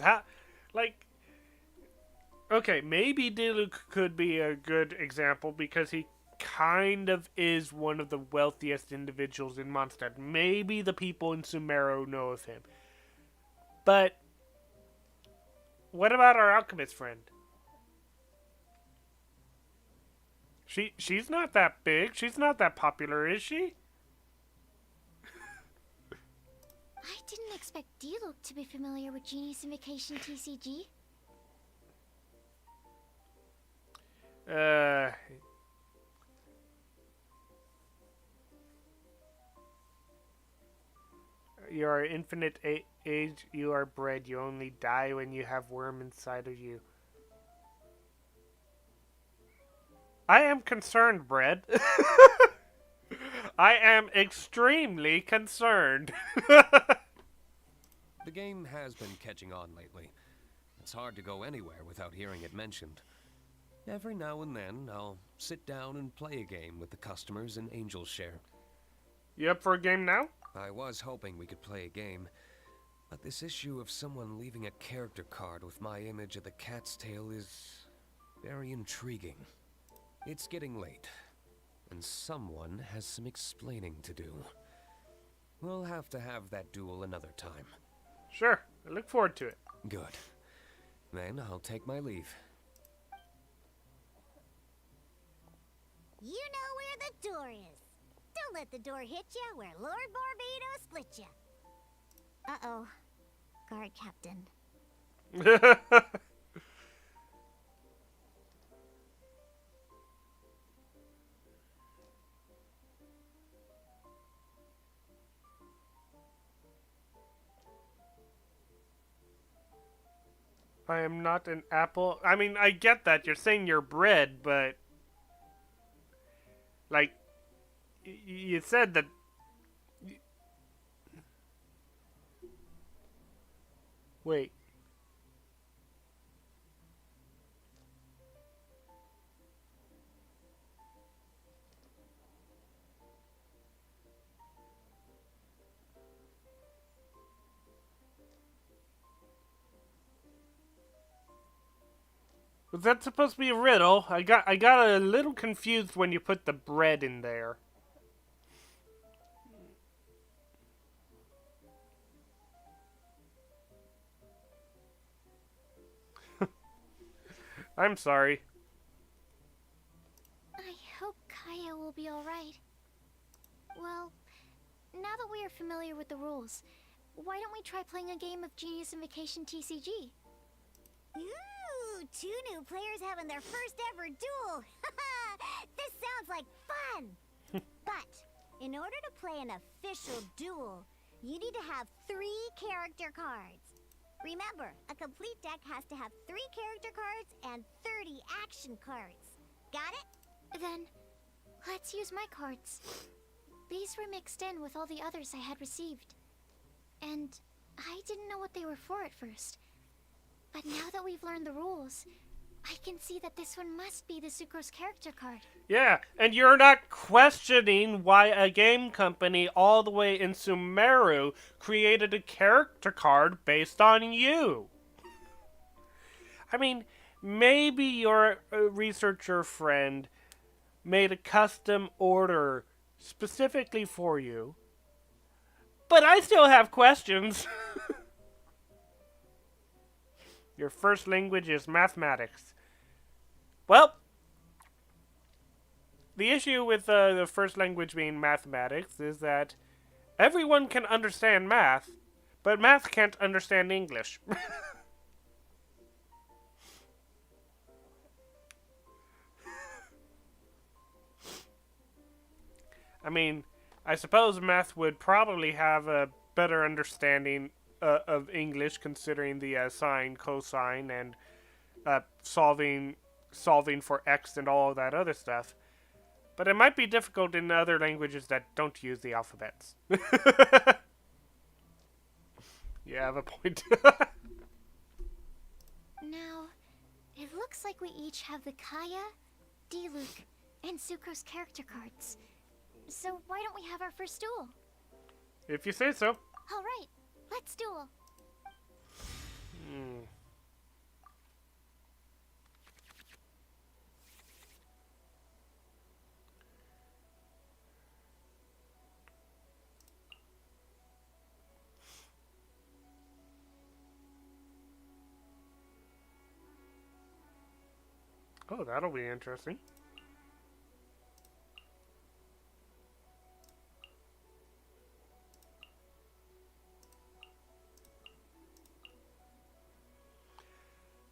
Okay, maybe Diluc could be a good example because he kind of is one of the wealthiest individuals in Mondstadt. Maybe the people in Sumeru know of him. But what about our alchemist friend? She's not that big. She's not that popular, is she? I didn't expect Diluc to be familiar with Genius Invocation TCG. You are infinite age. You are bred. You only die when you have worm inside of you. I am concerned, Bread. I am extremely concerned. The game has been catching on lately. It's hard to go anywhere without hearing it mentioned. Every now and then, I'll sit down and play a game with the customers in Angel's Share. You up for a game now? I was hoping we could play a game, but this issue of someone leaving a character card with my image of the cat's tail is very intriguing. It's getting late, and someone has some explaining to do. We'll have to have that duel another time. Sure, I look forward to it. Good. Then I'll take my leave. You know where the door is. Don't let the door hit you where Lord Barbados split you. Uh-oh. Guard captain. I am not an apple. I mean, I get that. You're saying you're bred, but... Like, you said that... Wait. Was that supposed to be a riddle? I got a little confused when you put the bread in there. I'm sorry. I hope Kaya will be alright. Well, now that we are familiar with the rules, why don't we try playing a game of Genius Invocation TCG? Ooh, 2 new players having their first ever duel. This sounds like fun. But in order to play an official duel, you need to have 3 character cards. Remember, a complete deck has to have 3 character cards and 30 action cards. Got it? Then, let's use my cards. These were mixed in with all the others I had received. And I didn't know what they were for at first. But now that we've learned the rules, I can see that this one must be the Sucrose character card. Yeah, and you're not questioning why a game company all the way in Sumeru created a character card based on you. I mean, maybe your researcher friend made a custom order specifically for you, but I still have questions. Your first language is mathematics. Well, the issue with the first language being mathematics is that everyone can understand math, but math can't understand English. I mean, I suppose math would probably have a better understanding of English, considering the sine, cosine, and solving for x and all of that other stuff. But it might be difficult in other languages that don't use the alphabets. You have a point. Now, it looks like we each have the Kaya, Diluc, and Sucrose character cards. So why don't we have our first duel? If you say so. Alright, let's duel. Oh, that'll be interesting.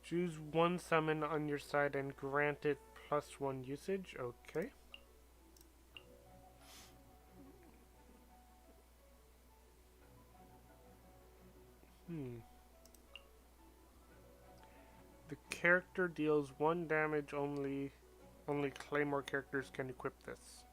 Choose one summon on your side and grant it +1 usage. Okay. The character deals 1 damage only. Only Claymore characters can equip this.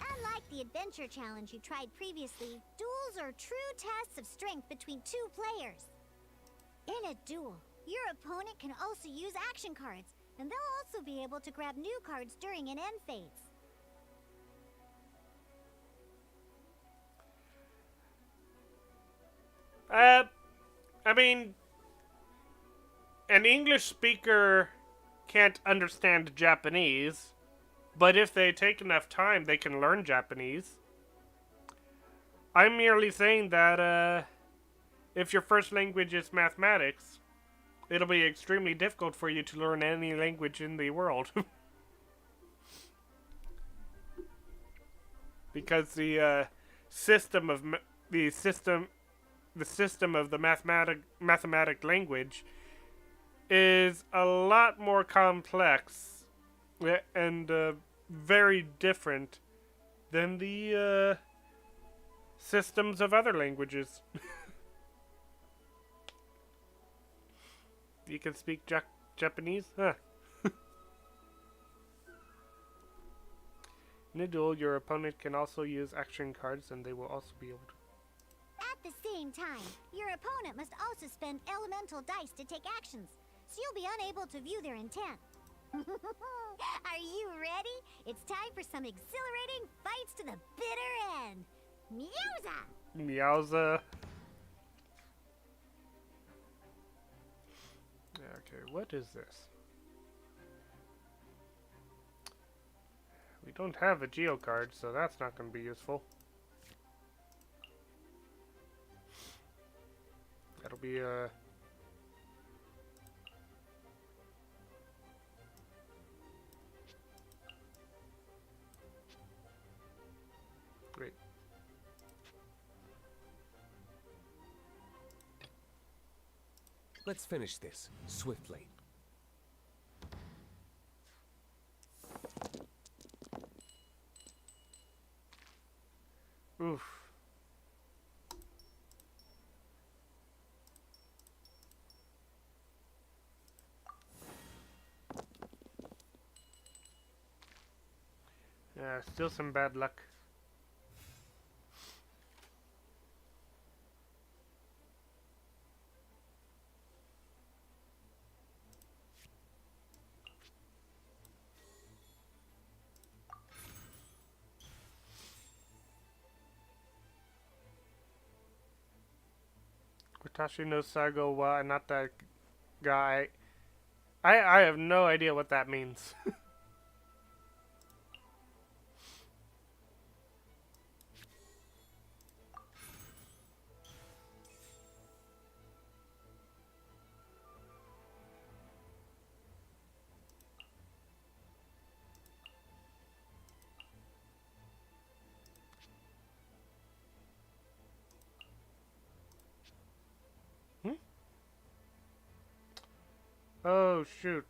Unlike the adventure challenge you tried previously, duels are true tests of strength between 2 players. In a duel, your opponent can also use action cards, and they'll also be able to grab new cards during an end phase. I mean, an English speaker can't understand Japanese, but if they take enough time, they can learn Japanese. I'm merely saying that, if your first language is mathematics, it'll be extremely difficult for you to learn any language in the world. Because the system of the system of the mathematic language is a lot more complex and very different than the systems of other languages. You can speak Japanese? Huh. In a duel, your opponent can also use action cards, and they will also be able to... At the same time, your opponent must also spend elemental dice to take actions, so you'll be unable to view their intent. Are you ready? It's time for some exhilarating fights to the bitter end. Meowza! Meowza. Okay, what is this? We don't have a geo card, so that's not going to be useful. That'll be great. Let's finish this swiftly. Oof. Yeah, still some bad luck. Watashi no Sago wa not that guy. I have no idea what that means. Oh, shoot.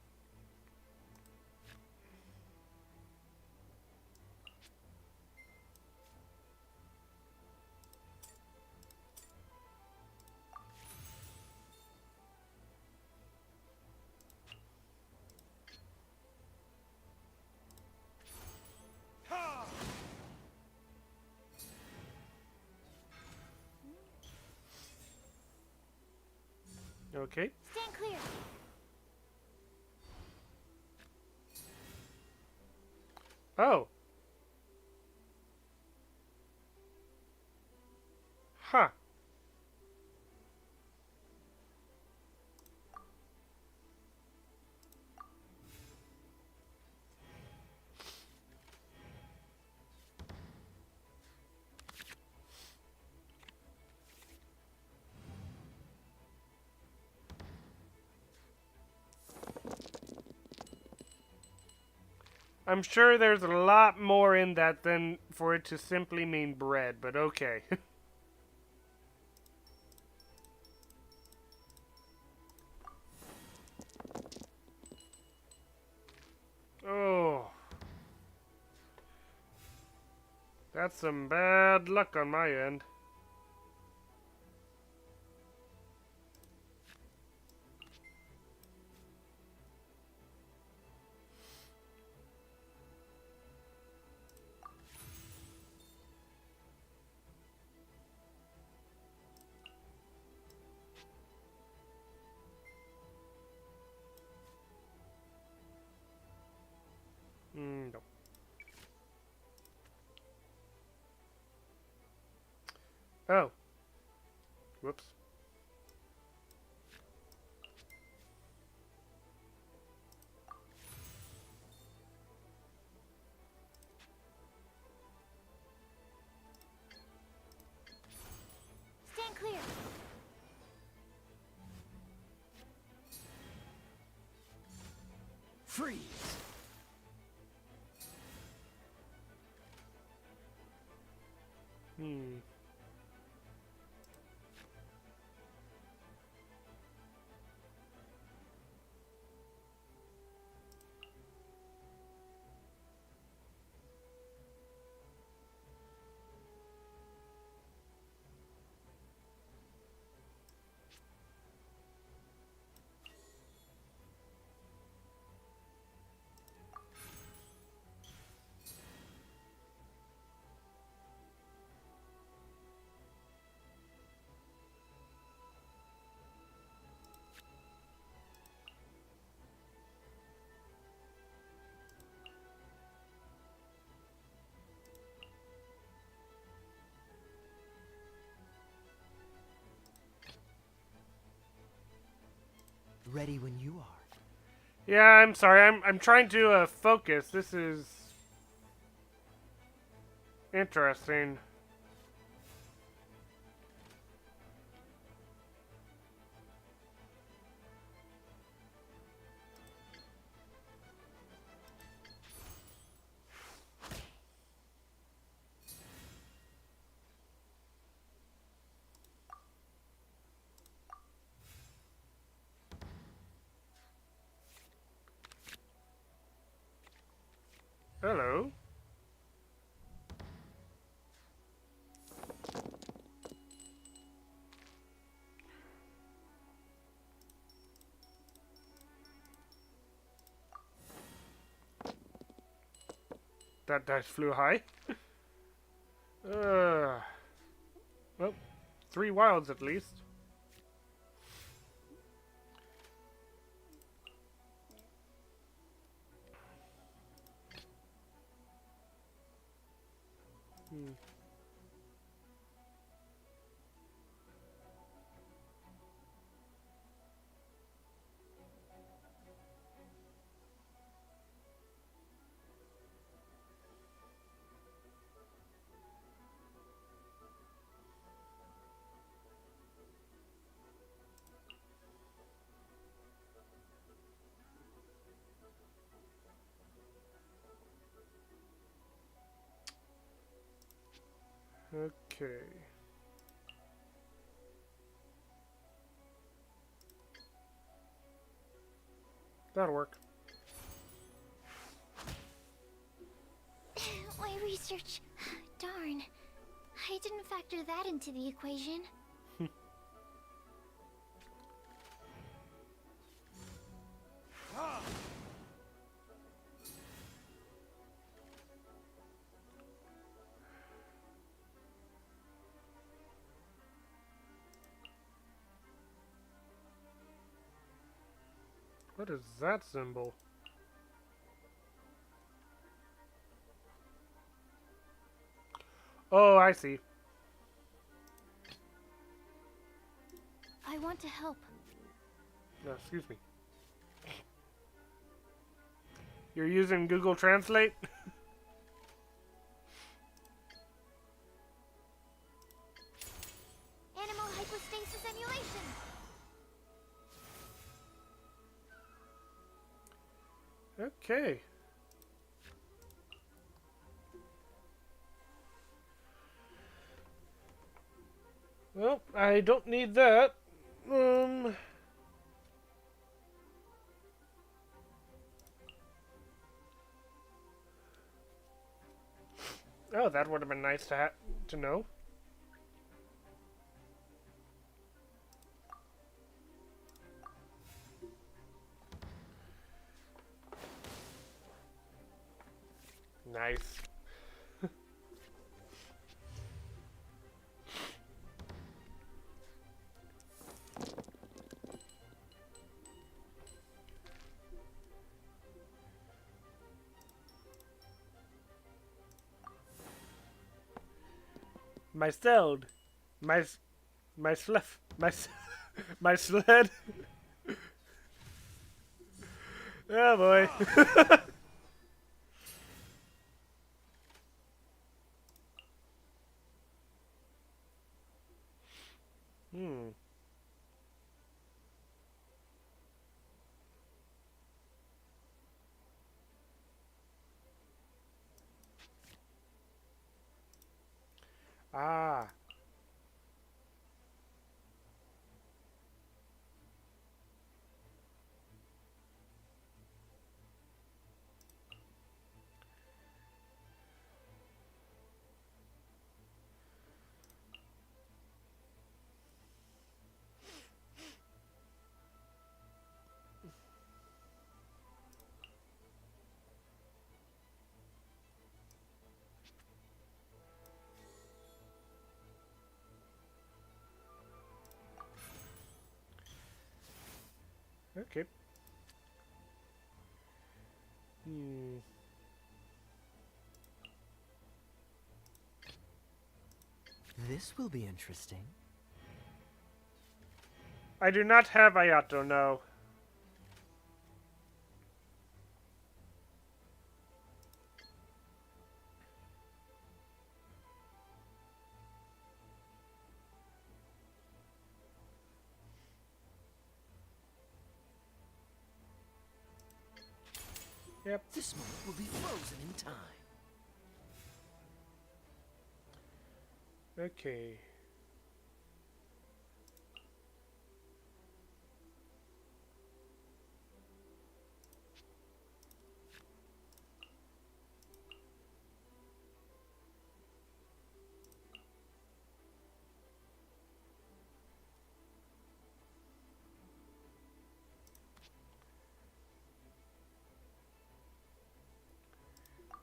Okay. Stand clear. Oh. Huh. I'm sure there's a lot more in that than for it to simply mean bread, but okay. That's some bad luck on my end. No. Oh. Whoops. Stand clear. Freeze! Hmm. Ready when you are. Yeah, I'm sorry. I'm trying to focus. This is interesting. Hello. That dice flew high. Well, 3 wilds at least. Hmm. Okay. That'll work. My research. Darn. I didn't factor that into the equation. What is that symbol? Oh, I see. I want to help. No, excuse me. You're using Google Translate? Animal hypostasis emulation. Okay. Well, I don't need that. Oh, that would have been nice to know. Nice. My sled. My slef. My sled. Oh boy. Hmm. Ah. Okay. Hmm. This will be interesting. I do not have Ayato, no. Yep. This moment will be frozen in time. Okay.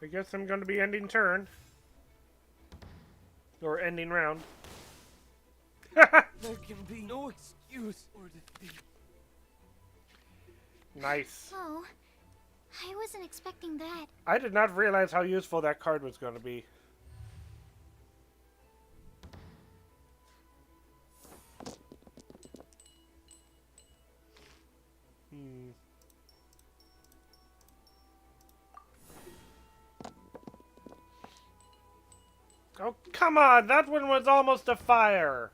I guess I'm going to be ending turn. Or ending round. There can be no excuse or defeat. Nice. Oh, I wasn't expecting that. I did not realize how useful that card was going to be. Hmm. Oh, come on! That one was almost a fire!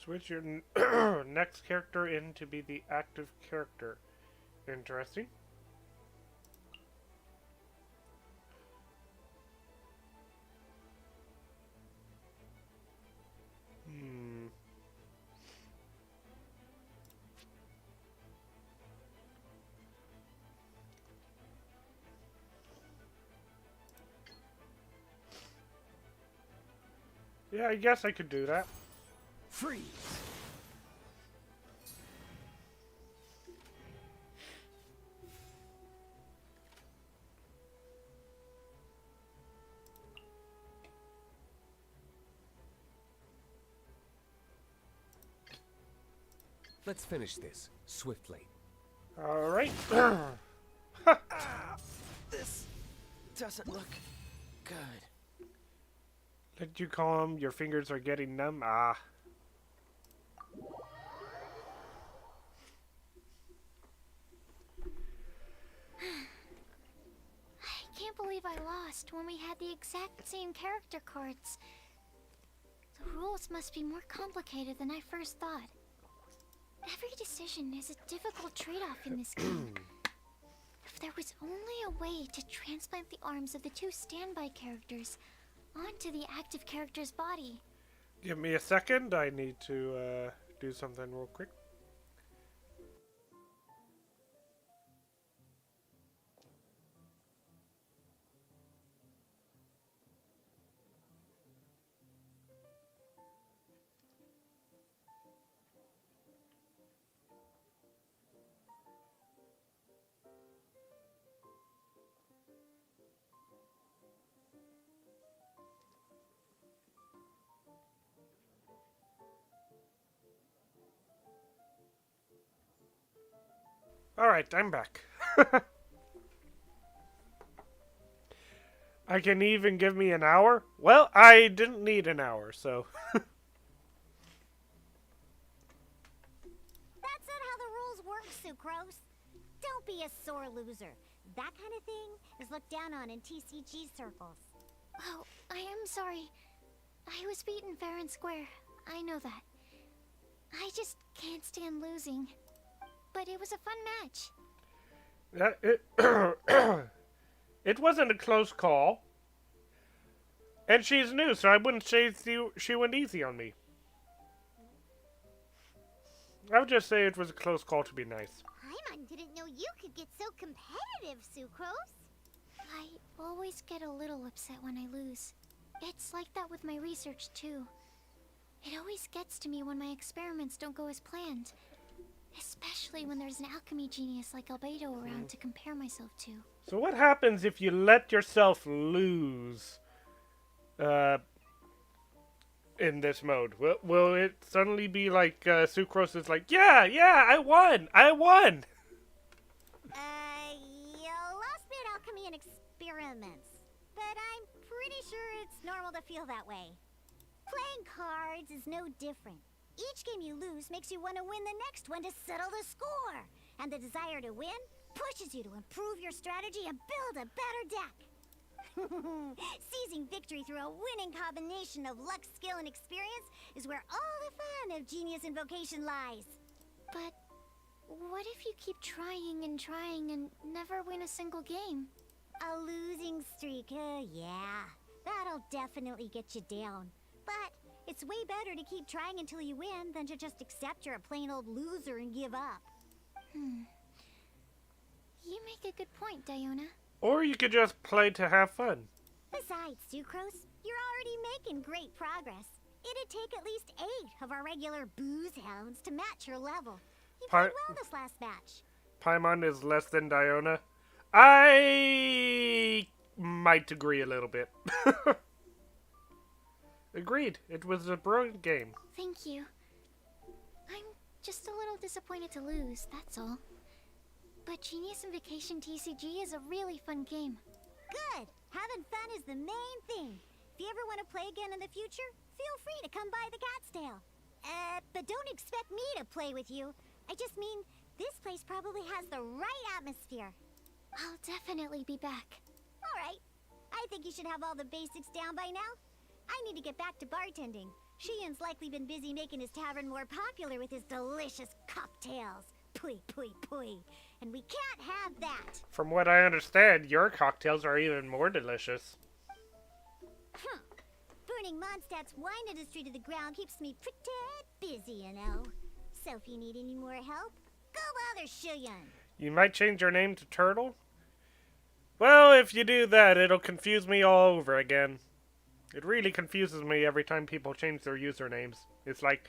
Switch your next character in to be the active character. Interesting. Hmm. Yeah, I guess I could do that. Freeze! Let's finish this swiftly. Alright. This doesn't look good. Did you call them? Your fingers are getting numb? Ah. I can't believe I lost when we had the exact same character cards. The rules must be more complicated than I first thought. Every decision is a difficult trade-off in this game. If there was only a way to transplant the arms of the two standby characters onto the active character's body. Give me a second. I need to do something real quick. Alright, I'm back. I can even give me an hour? Well, I didn't need an hour, so... That's not how the rules work, Sucrose. Don't be a sore loser. That kind of thing is looked down on in TCG circles. Oh, I am sorry. I was beaten fair and square. I know that. I just can't stand losing. But it was a fun match. It wasn't a close call. And she's new, so I wouldn't say she went easy on me. I would just say it was a close call to be nice. Paimon didn't know you could get so competitive, Sucrose. I always get a little upset when I lose. It's like that with my research, too. It always gets to me when my experiments don't go as planned. Especially when there's an alchemy genius like Albedo around to compare myself to. So what happens if you let yourself lose in this mode? Will it suddenly be like Sucrose is like, yeah, I won! You lost me at alchemy and experiments. But I'm pretty sure it's normal to feel that way. Playing cards is no different. Each game you lose makes you want to win the next one to settle the score. And the desire to win pushes you to improve your strategy and build a better deck. Seizing victory through a winning combination of luck, skill, and experience is where all the fun of Genius Invocation lies. But what if you keep trying and never win a single game? A losing streak, yeah. That'll definitely get you down. But it's way better to keep trying until you win than to just accept you're a plain old loser and give up. You make a good point, Diona. Or you could just play to have fun. Besides, Sucrose, you're already making great progress. It'd take at least 8 of our regular booze hounds to match your level. You played well this last match. Paimon is less than Diona. I might agree a little bit. Agreed. It was a brilliant game. Thank you. I'm just a little disappointed to lose, that's all. But Genius Invocation TCG is a really fun game. Good! Having fun is the main thing. If you ever want to play again in the future, feel free to come by the Cat's Tail. But don't expect me to play with you. I just mean, this place probably has the right atmosphere. I'll definitely be back. Alright. I think you should have all the basics down by now. I need to get back to bartending. Shian's likely been busy making his tavern more popular with his delicious cocktails. Pui, pui, pui. And we can't have that. From what I understand, your cocktails are even more delicious. Burning Mondstadt's wine industry to the ground keeps me pretty busy, you know. So if you need any more help, go bother Shian. You might change your name to Turtle? Well, if you do that, it'll confuse me all over again. It really confuses me every time people change their usernames. It's like,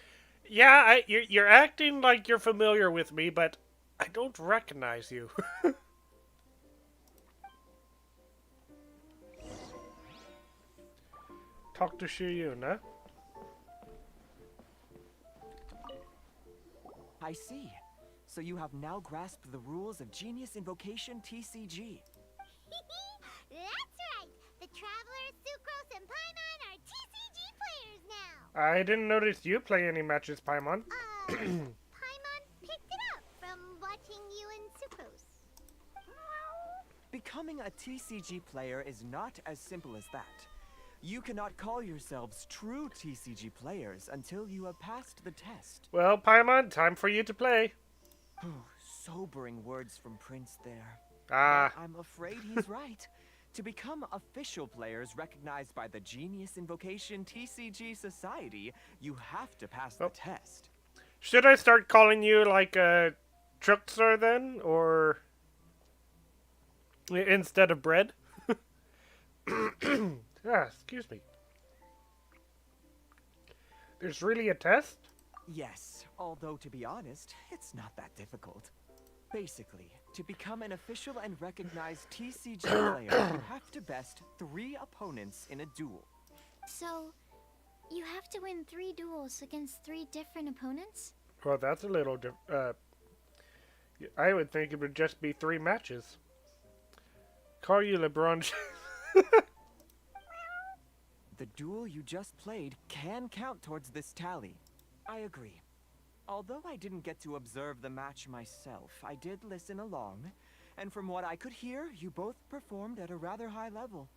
yeah, you're acting like you're familiar with me, but I don't recognize you. Talk to Shiyun, huh? I see. So you have now grasped the rules of Genius Invocation TCG. That's right. The Travelers, Sucrose, and Paimon are TCG players now. I didn't notice you play any matches, Paimon. Paimon picked it up from watching you and Sucrose. Becoming a TCG player is not as simple as that. You cannot call yourselves true TCG players until you have passed the test. Well, Paimon, time for you to play. Sobering words from Prince there. Ah. But I'm afraid he's right. To become official players recognized by the Genius Invocation TCG Society, you have to pass the test. Should I start calling you like a Truxer then, or instead of bread? Excuse me. There's really a test? Yes, although to be honest, it's not that difficult. Basically, to become an official and recognized TCG player, you have to best 3 opponents in a duel. So, you have to win 3 duels against 3 different opponents? Well, that's a little I would think it would just be 3 matches. Call you LeBron. The duel you just played can count towards this tally. I agree. Although I didn't get to observe the match myself, I did listen along, and from what I could hear, you both performed at a rather high level.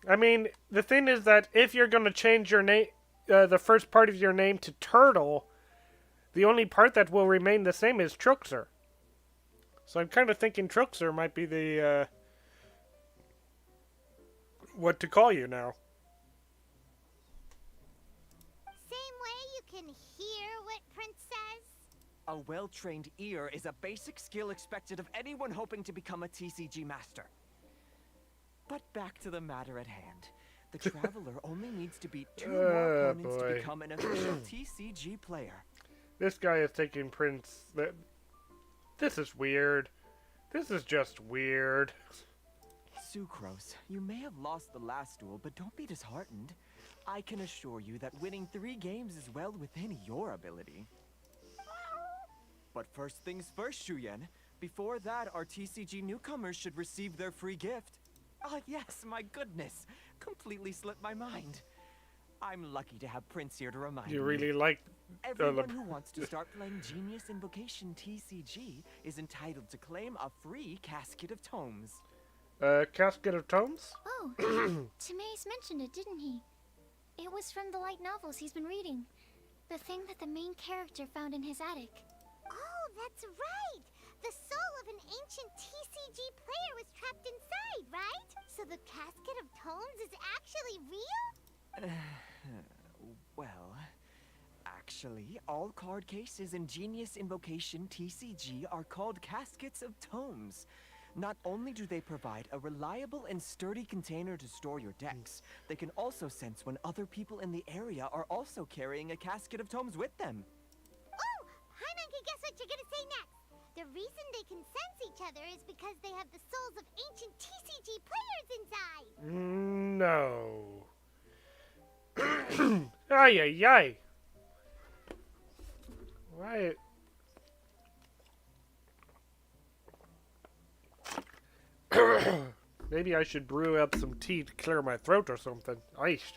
I mean, the thing is that if you're going to change your name, the first part of your name to Turtle, the only part that will remain the same is Truxer. So I'm kind of thinking Truxer might be the, what to call you now. Same way you can hear what Prince says. A well-trained ear is a basic skill expected of anyone hoping to become a TCG master. But back to the matter at hand. The Traveler only needs to beat 2 more opponents to become an official TCG player. This guy is taking Prince. This is weird. This is just weird. Sucrose, you may have lost the last duel, but don't be disheartened. I can assure you that winning 3 games is well within your ability. But first things first, Shuyen. Before that, our TCG newcomers should receive their free gift. Ah, yes, my goodness. Completely slipped my mind. I'm lucky to have Prince here to remind me. You really like... Everyone who wants to start playing Genius Invocation TCG is entitled to claim a free Casket of Tomes. Casket of Tomes? Oh, Timaeus mentioned it, didn't he? It was from the light novels he's been reading. The thing that the main character found in his attic. Oh, that's right! The soul of an ancient TCG player was trapped inside, right? So the Casket of Tomes is actually real? Well, actually, all card cases in Genius Invocation TCG are called Caskets of Tomes. Not only do they provide a reliable and sturdy container to store your decks, they can also sense when other people in the area are also carrying a Casket of Tomes with them. Oh, Paimon can guess what you're gonna say next. The reason they can sense each other is because they have the souls of ancient TCG players inside. No. Ay, ay, ay. Why? Maybe I should brew up some tea to clear my throat or something. Ice.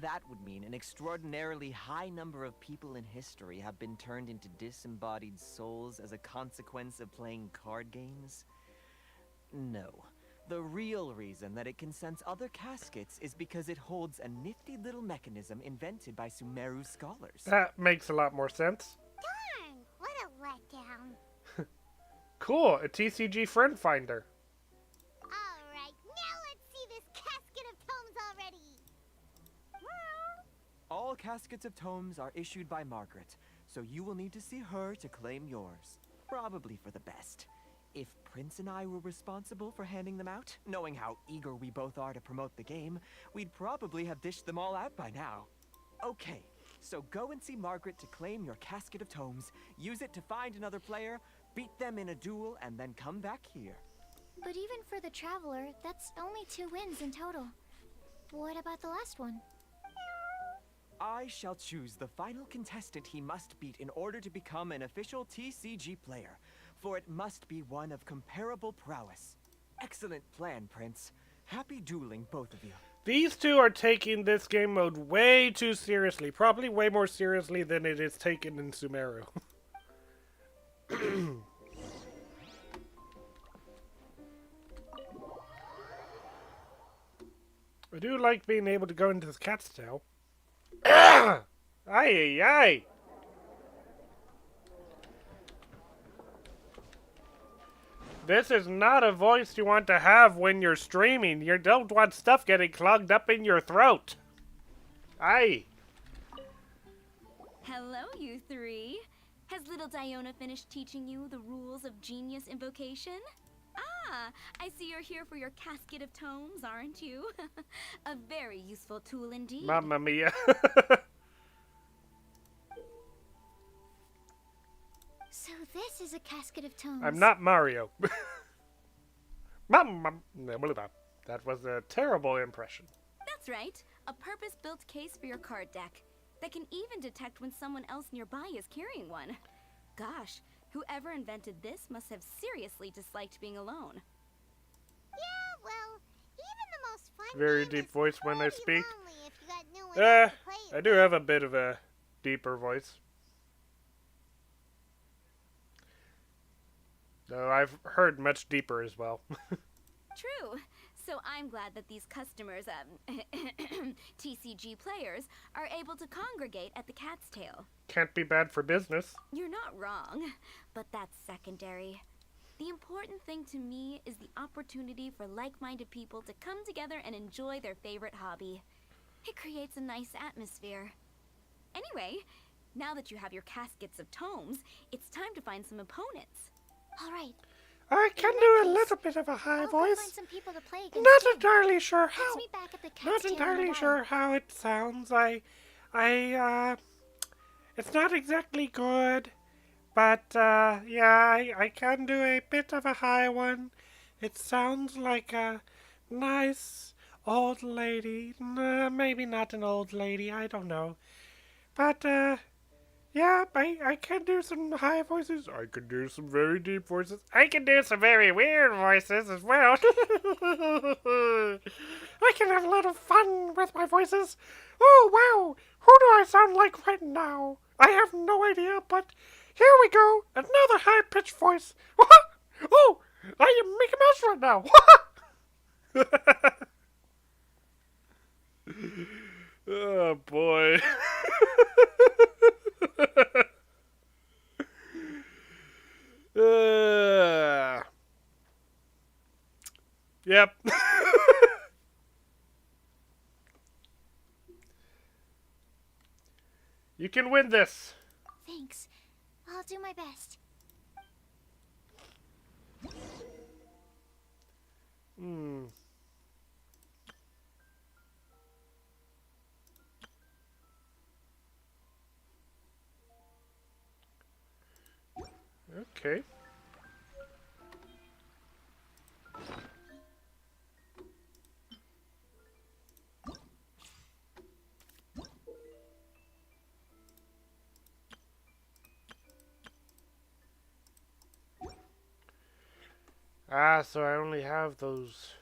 That would mean an extraordinarily high number of people in history have been turned into disembodied souls as a consequence of playing card games? No. The real reason that it can sense other caskets is because it holds a nifty little mechanism invented by Sumeru scholars. That makes a lot more sense. Darn, what a letdown. Cool, a TCG friend finder. Alright, now let's see this Casket of Tomes already. All Caskets of Tomes are issued by Margaret, so you will need to see her to claim yours. Probably for the best. If Prince and I were responsible for handing them out, knowing how eager we both are to promote the game, we'd probably have dished them all out by now. Okay, so go and see Margaret to claim your Casket of Tomes, use it to find another player, beat them in a duel, and then come back here. But even for the Traveler, that's only 2 wins in total. What about the last one? I shall choose the final contestant he must beat in order to become an official TCG player, for it must be one of comparable prowess. Excellent plan, Prince. Happy dueling, both of you. These two are taking this game mode way too seriously. Probably way more seriously than it is taken in Sumeru. I do like being able to go into this cat's tail. Aye, aye, aye. This is not a voice you want to have when you're streaming. You don't want stuff getting clogged up in your throat. Aye. Hello, you three. Has little Diona finished teaching you the rules of genius invocation? Ah, I see you're here for your casket of tomes, aren't you? A very useful tool indeed. Mamma mia. So this is a casket of tomes. I'm not Mario. That was a terrible impression. That's right. A purpose-built case for your card deck that can even detect when someone else nearby is carrying one. Gosh, whoever invented this must have seriously disliked being alone. Yeah, well, even the most fun Very game deep is voice when I pretty speak. lonely if you got no one else to play it I do with. have a bit of a deeper voice. Though I've heard much deeper as well. True. So I'm glad that these customers, TCG players, are able to congregate at the Cat's Tail. Can't be bad for business. You're not wrong, but that's secondary. The important thing to me is the opportunity for like-minded people to come together and enjoy their favorite hobby. It creates a nice atmosphere. Anyway, now that you have your caskets of tomes, it's time to find some opponents. All right. I can do a little bit of a high I'll go find voice. some people to play against. Not too. entirely sure how. Let's meet back at the cat's Not tail in a entirely while. sure how it sounds. It's not exactly good, but yeah, I can do a bit of a high one. It sounds like a nice old lady. Maybe not an old lady. I don't know, but yeah, I can do some high voices. I can do some very deep voices. I can do some very weird voices as well. I can have a little fun with my voices. Oh, wow. Who do I sound like right now? I have no idea, but here we go. Another high-pitched voice. Oh, I am Mickey Mouse right now. Oh, boy. Yep. You can win this. Thanks. I'll do my best. Okay. Ah, so I only have those.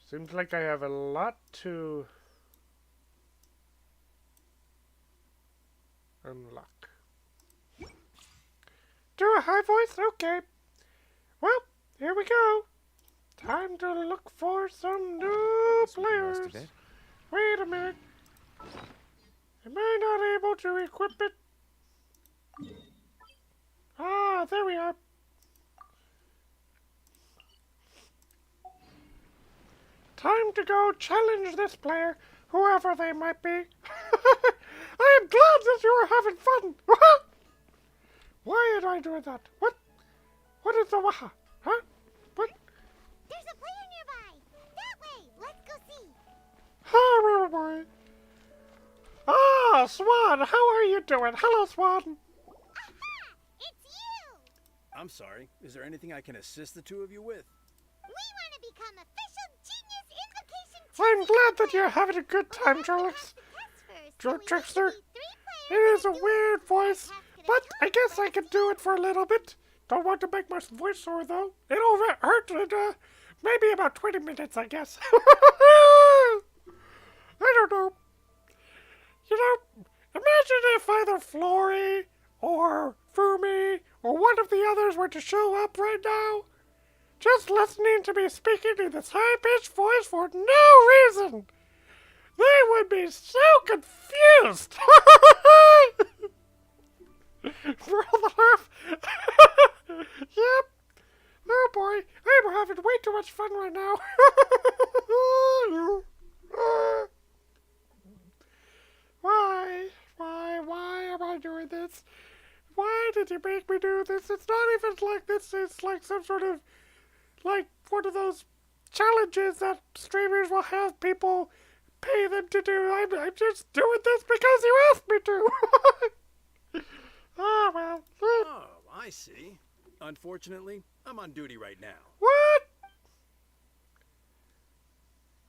Seems like I have a lot to unlock. Do a high voice? Okay. Well, here we go. Time to look for some new players. Wait a minute. Am I not able to equip it? Ah, there we are. Time to go challenge this player, whoever they might be. I am glad that you are having fun. Why am I doing that? What? What is the waha? Huh? What? There's a player nearby. That way. Let's go see. Oh, boy. Ah, Swan, how are you doing? Hello, Swan. Aha! It's you! I'm sorry. Is there anything I can assist the two of you with? We want to become official Genius Invocation I'm TCG glad that you're players. having a good time, But we have Trolix. to test first, Joe so we need Trickster. to be 3 It players is a and do weird voice, casket of but I tomes guess I like can you. do it for a little bit. Don't want to make my voice sore, though. It'll hurt in maybe about 20 minutes, I guess. I don't know. You know, Imagine if either Flory or Fumi or one of the others were to show up right now, just listening to me speaking in this high-pitched voice for no reason. They would be so confused. Brother. Yep. Oh boy, I'm having way too much fun right now. Why am I doing this? Why did you make me do this? It's not even like this. It's like some sort of, like, one of those challenges that streamers will have people pay them to do. I'm just doing this because you asked me to. Oh, well. Oh, I see. Unfortunately, I'm on duty right now. What?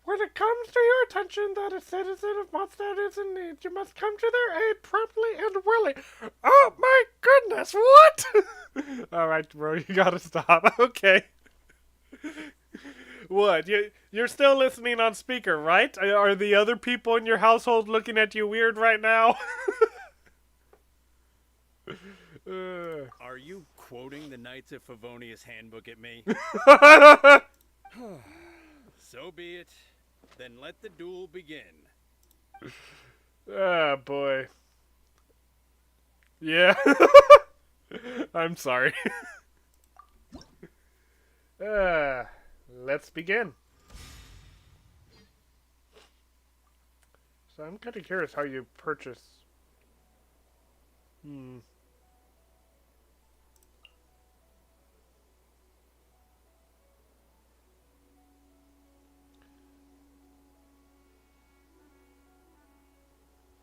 When it comes to your attention that a citizen of Mondstadt is in need, you must come to their aid promptly and willing. Oh my goodness, what? Alright, bro, you gotta stop. Okay. What? You're still listening on speaker, right? Are the other people in your household looking at you weird right now? Are you quoting the Knights of Favonius handbook at me? So be it. Then let the duel begin. Ah, boy. Yeah. I'm sorry. Let's begin. So I'm kind of curious how you purchase.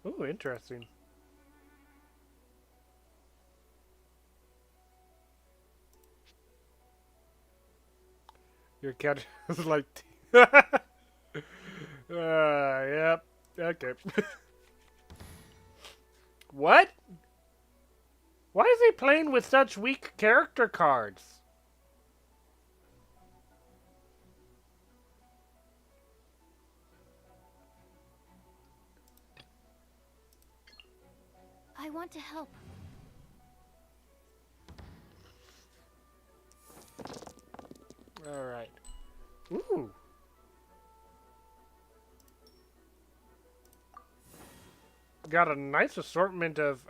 Ooh, interesting. Your cat is like... yep. Okay. What? Why is he playing with such weak character cards? I want to help. Alright. Ooh. Got a nice assortment of,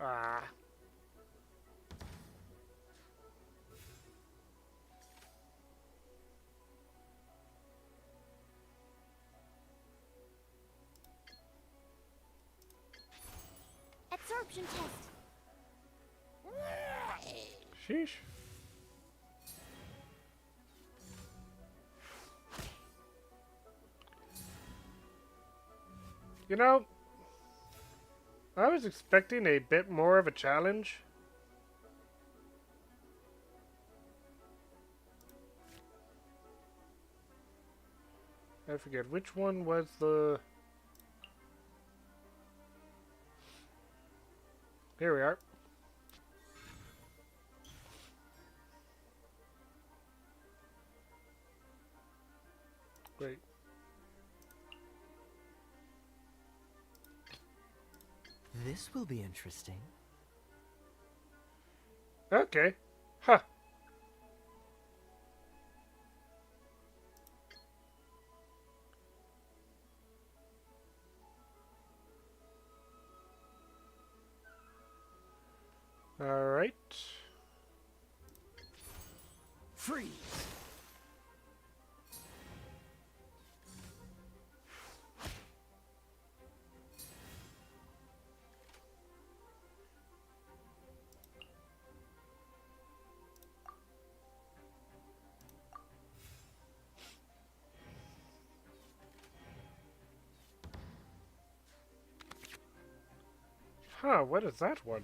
Absorption test. Sheesh. You know, I was expecting a bit more of a challenge. I forget which one was the... Here we are. Great. This will be interesting. Okay. Huh. All right. Freeze! Huh, what is that one?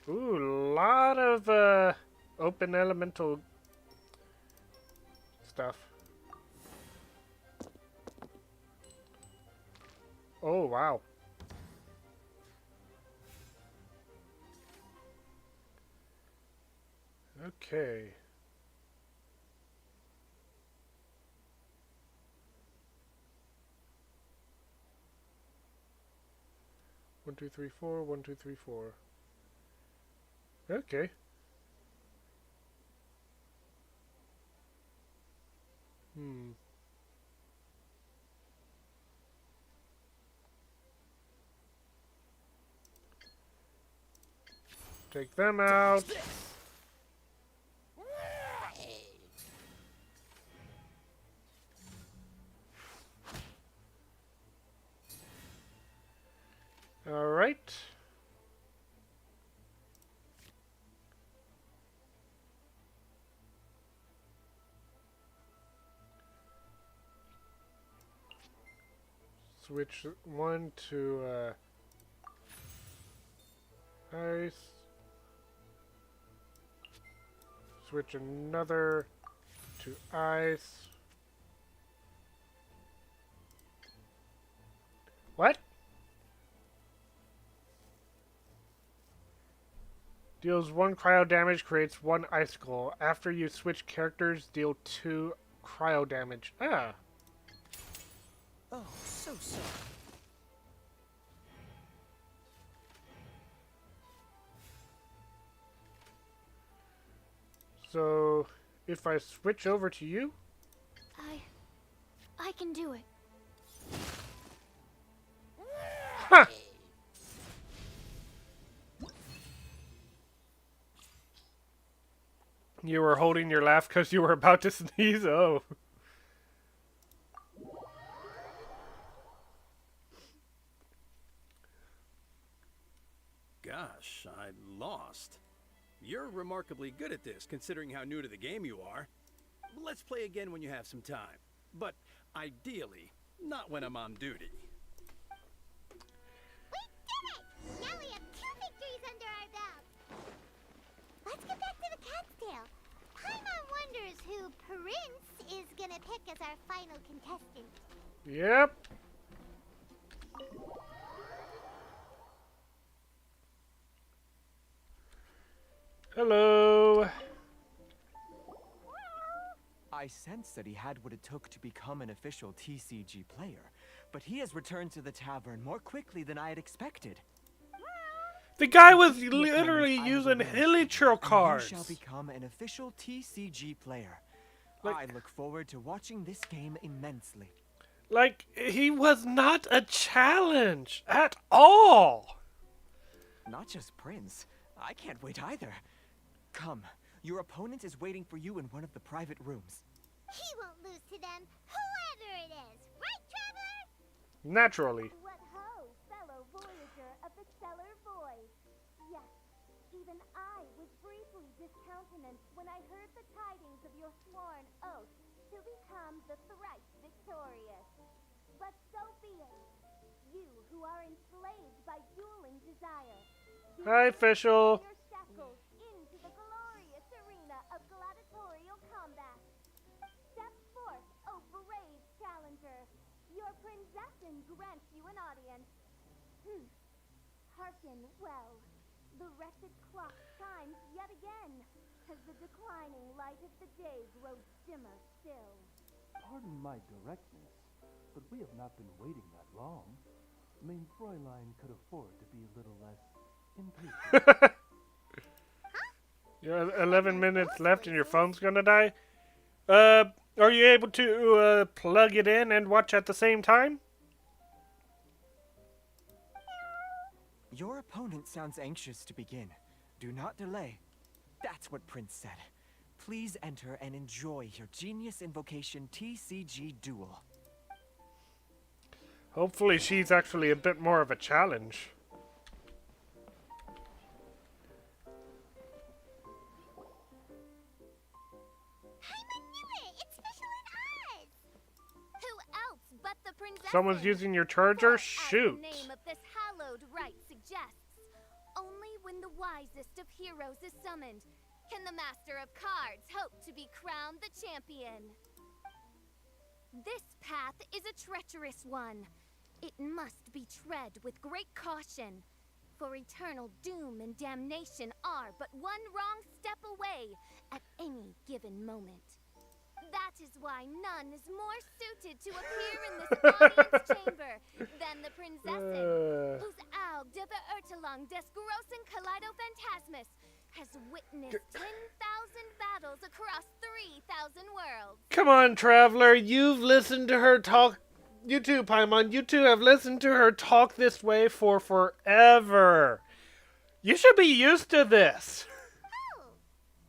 Ooh, lot of open elemental stuff. Oh, wow. Okay. 1, 2, 3, 4. 1, 2, 3, 4. Okay. Take them out. All right. Switch one to ice. Switch another to ice. What? Deals 1 cryo damage, creates 1 icicle. After you switch characters, deal 2 cryo damage. Ah. Oh, so sorry. So, if I switch over to you? I can do it. Huh! You were holding your laugh because you were about to sneeze? Oh. Gosh, I lost. You're remarkably good at this, considering how new to the game you are. Let's play again when you have some time. But ideally, not when I'm on duty. We did it! Now we have 2 victories under our belt. Let's get back to the cat's tail. Paimon wonders who Prince is gonna pick as our final contestant. Yep. Hello. I sensed that he had what it took to become an official TCG player, but he has returned to the tavern more quickly than I had expected. The guy was literally using Hilichurl cards. You shall become an official TCG player. Like, I look forward to watching this game immensely. Like, he was not a challenge at all. Not just Prince. I can't wait either. Come, your opponent is waiting for you in one of the private rooms. He won't lose to them, whoever it is. Right, Traveler? Naturally. What ho, fellow Voyager of the Stellar Void. Yes, even I was briefly discountenanced when I heard the tidings of your sworn oath to become the thrice victorious. But so be it. You who are enslaved by dueling desire. Hi, official. Your shackles into the glorious arena of gladiatorial combat. Step forth, O brave challenger. Your princessin grants you an audience. Hearken well. The wretched clock chimes yet again, as the declining light of the day grows dimmer still. Pardon my directness, but we have not been waiting that long. Mein Fräulein could afford to be a little less impatient. You have 11 minutes left and your phone's gonna die. Are you able to plug it in and watch at the same time? Your opponent sounds anxious to begin. Do not delay. That's what Prince said. Please enter and enjoy your Genius Invocation TCG duel. Hopefully she's actually a bit more of a challenge. Someone's using your charger? Shoot. The name of this hallowed rite suggests, only when the wisest of heroes is summoned can the Master of Cards hope to be crowned the champion. This path is a treacherous one. It must be tread with great caution, for eternal doom and damnation are but one wrong step away at any given moment. That is why none is more suited to appear in this audience chamber than the princessin, whose Aug de come on, Traveler. You've listened to her talk. You too, Paimon. You two have listened to her talk this way for forever. You should be used to this. Oh,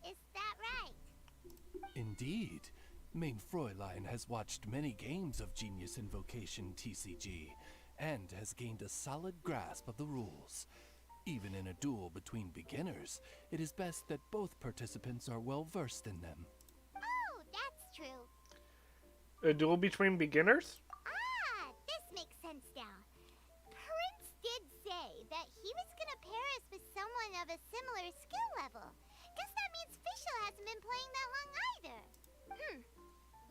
is that right? Indeed. Main Fräulein has watched many games of Genius Invocation TCG, and has gained a solid grasp of the rules. Even in a duel between beginners, it is best that both participants are well versed in them. Oh, that's true. A duel between beginners? Ah, this makes sense now. Prince did say that he was gonna pair us with someone of a similar skill level. Guess that means Fischl hasn't been playing that long either.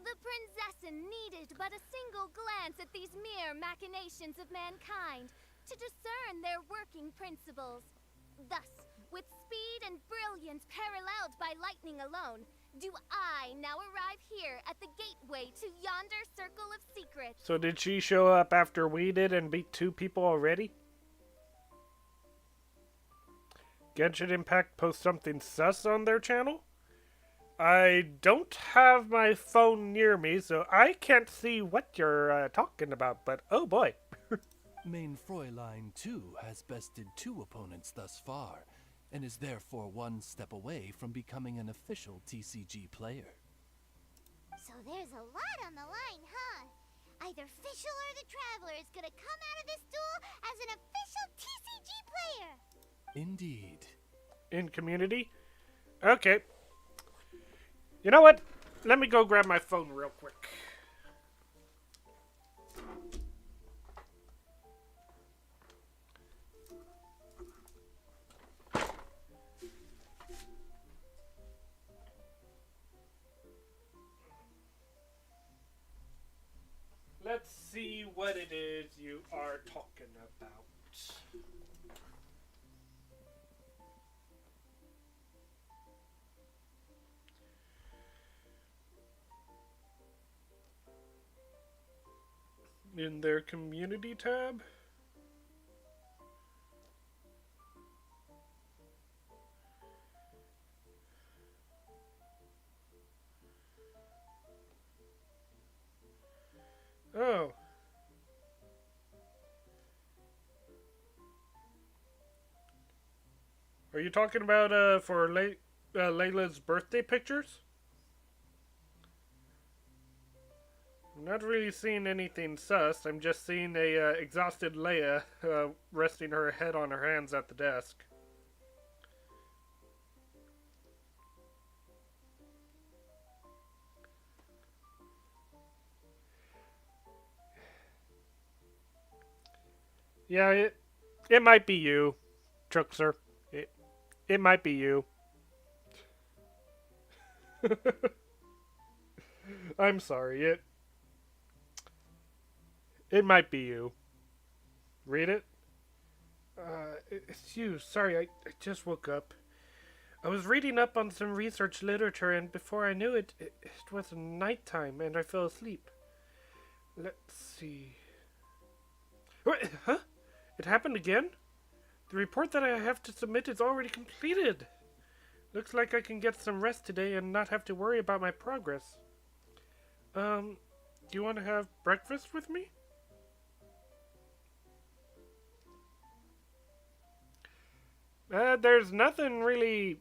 The princessin needed but a single glance at these mere machinations of mankind to discern their working principles. Thus, with speed and brilliance paralleled by lightning alone, do I now arrive here at the gateway to yonder circle of secrets. So did she show up after we did and beat 2 people already? Genshin Impact post something sus on their channel? I don't have my phone near me, so I can't see what you're talking about, but oh boy. Main Fräulein, too, has bested 2 opponents thus far, and is therefore one step away from becoming an official TCG player. So there's a lot on the line, huh? Either Fischl or the Traveler is gonna come out of this duel as an official TCG player! Indeed. In community? Okay. You know what? Let me go grab my phone real quick. Let's see what it is you are talking about. In their community tab? Oh. Are you talking about for Layla's birthday pictures? I'm not really seeing anything sus. I'm just seeing a exhausted Leia resting her head on her hands at the desk. Yeah, it might be you, Truxer. It might be you. I'm sorry. It might be you. Read it? It's you. Sorry, I just woke up. I was reading up on some research literature, and before I knew it, it was nighttime, and I fell asleep. Let's see. What? Huh? It happened again? The report that I have to submit is already completed. Looks like I can get some rest today and not have to worry about my progress. Do you want to have breakfast with me? There's nothing really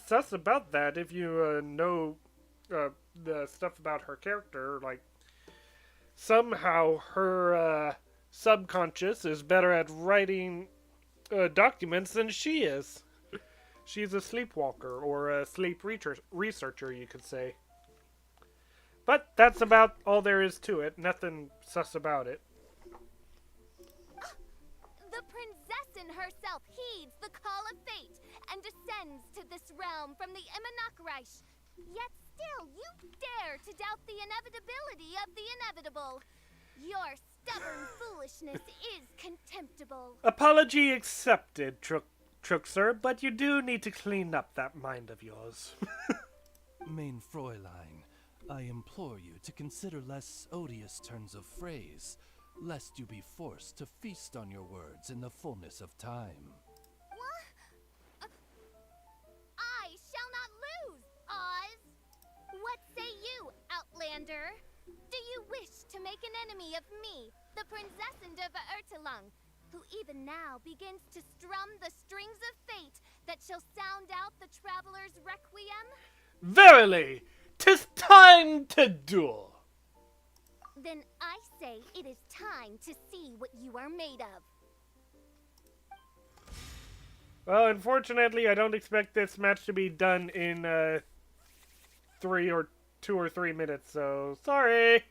sus about that if you know the stuff about her character. Like, somehow her subconscious is better at writing documents than she is. She's a sleepwalker, or a sleep researcher, you could say. But that's about all there is to it. Nothing sus about it. The princessin herself heeds the call of fate and descends to this realm from the Immonakreich. Yet still, you dare to doubt the inevitability of the inevitable. Your stubborn foolishness is contemptible. Apology accepted, Truxer, but you do need to clean up that mind of yours. Main Fräulein, I implore you to consider less odious turns of phrase, lest you be forced to feast on your words in the fullness of time. What? I shall not Commander. Do you wish to make an enemy of me, the Princess of Ertelung, who even now begins to strum the strings of fate that shall sound out the traveler's requiem? Verily, 'tis time to duel. Then I say it is time to see what you are made of. Well, unfortunately, I don't expect this match to be done in 2 or 3 minutes, so sorry.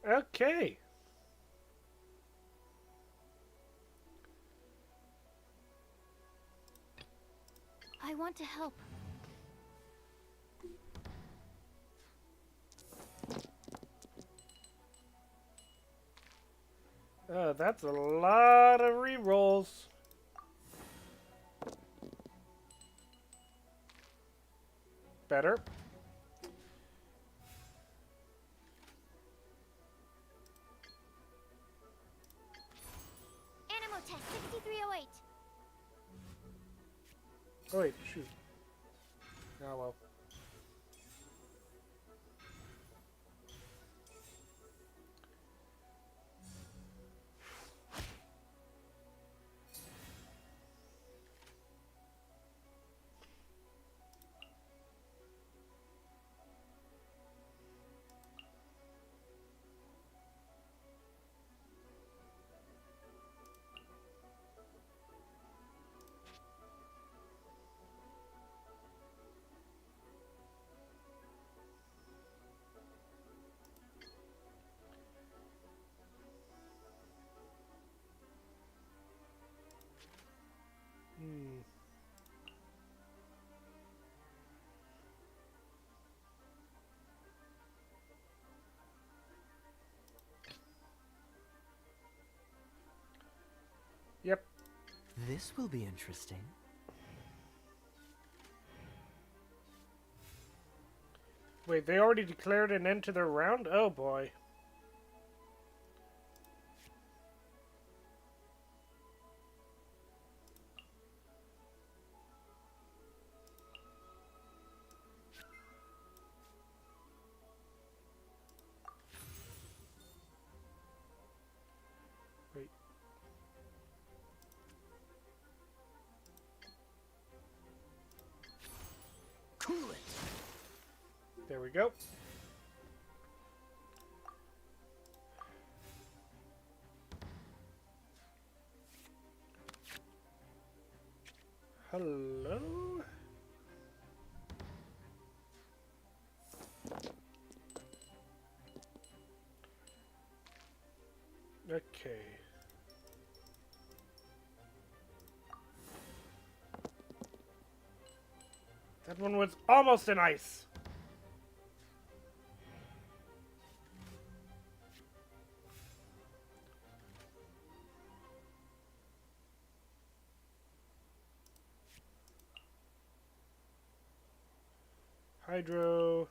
Okay. I want to help. That's a lot of rerolls. Better. Animo test 6308. Oh wait, shoot. Oh well. Yep. This will be interesting. Wait, they already declared an end to their round? Oh boy. Wait. Cool it. There we go. Hello? Okay. That one was almost an ice. Hydro.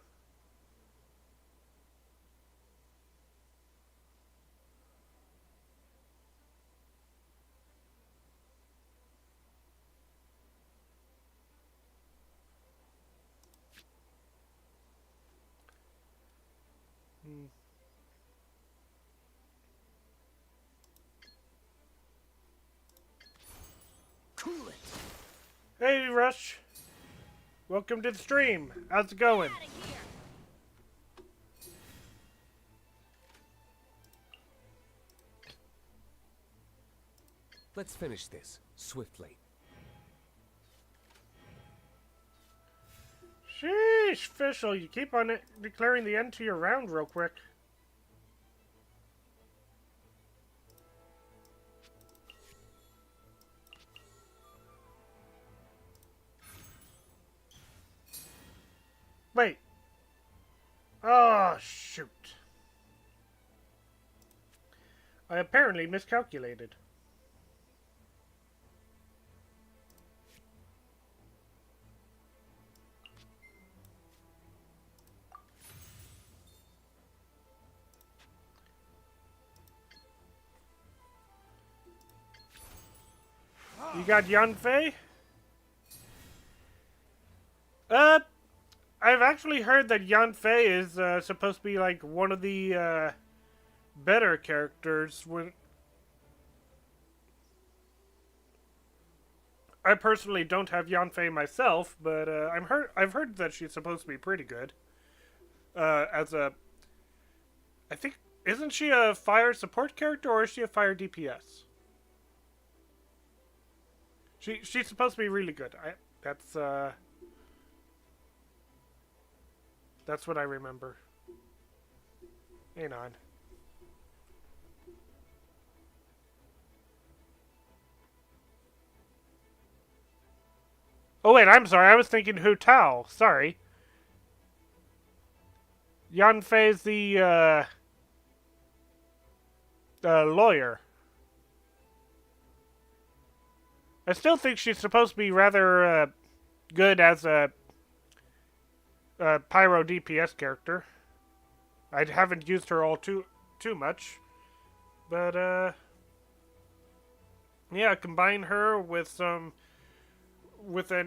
Cool it. Hey, Rush. Welcome to the stream. How's it going? Let's finish this swiftly. Sheesh, Fischl, you keep on declaring the end to your round real quick. Wait. Oh, shoot. I apparently miscalculated. You got Yanfei? I've actually heard that Yanfei is supposed to be like one of the better characters. When I personally don't have Yanfei myself, but I've heard that she's supposed to be pretty good. As a, I think, isn't she a fire support character or is she a fire DPS? She's supposed to be really good. That's what I remember. Hang on. Oh wait, I'm sorry. I was thinking Hu Tao. Sorry. Yanfei's the lawyer. I still think she's supposed to be rather good as a pyro DPS character. I haven't used her all too much, but yeah, combine her with an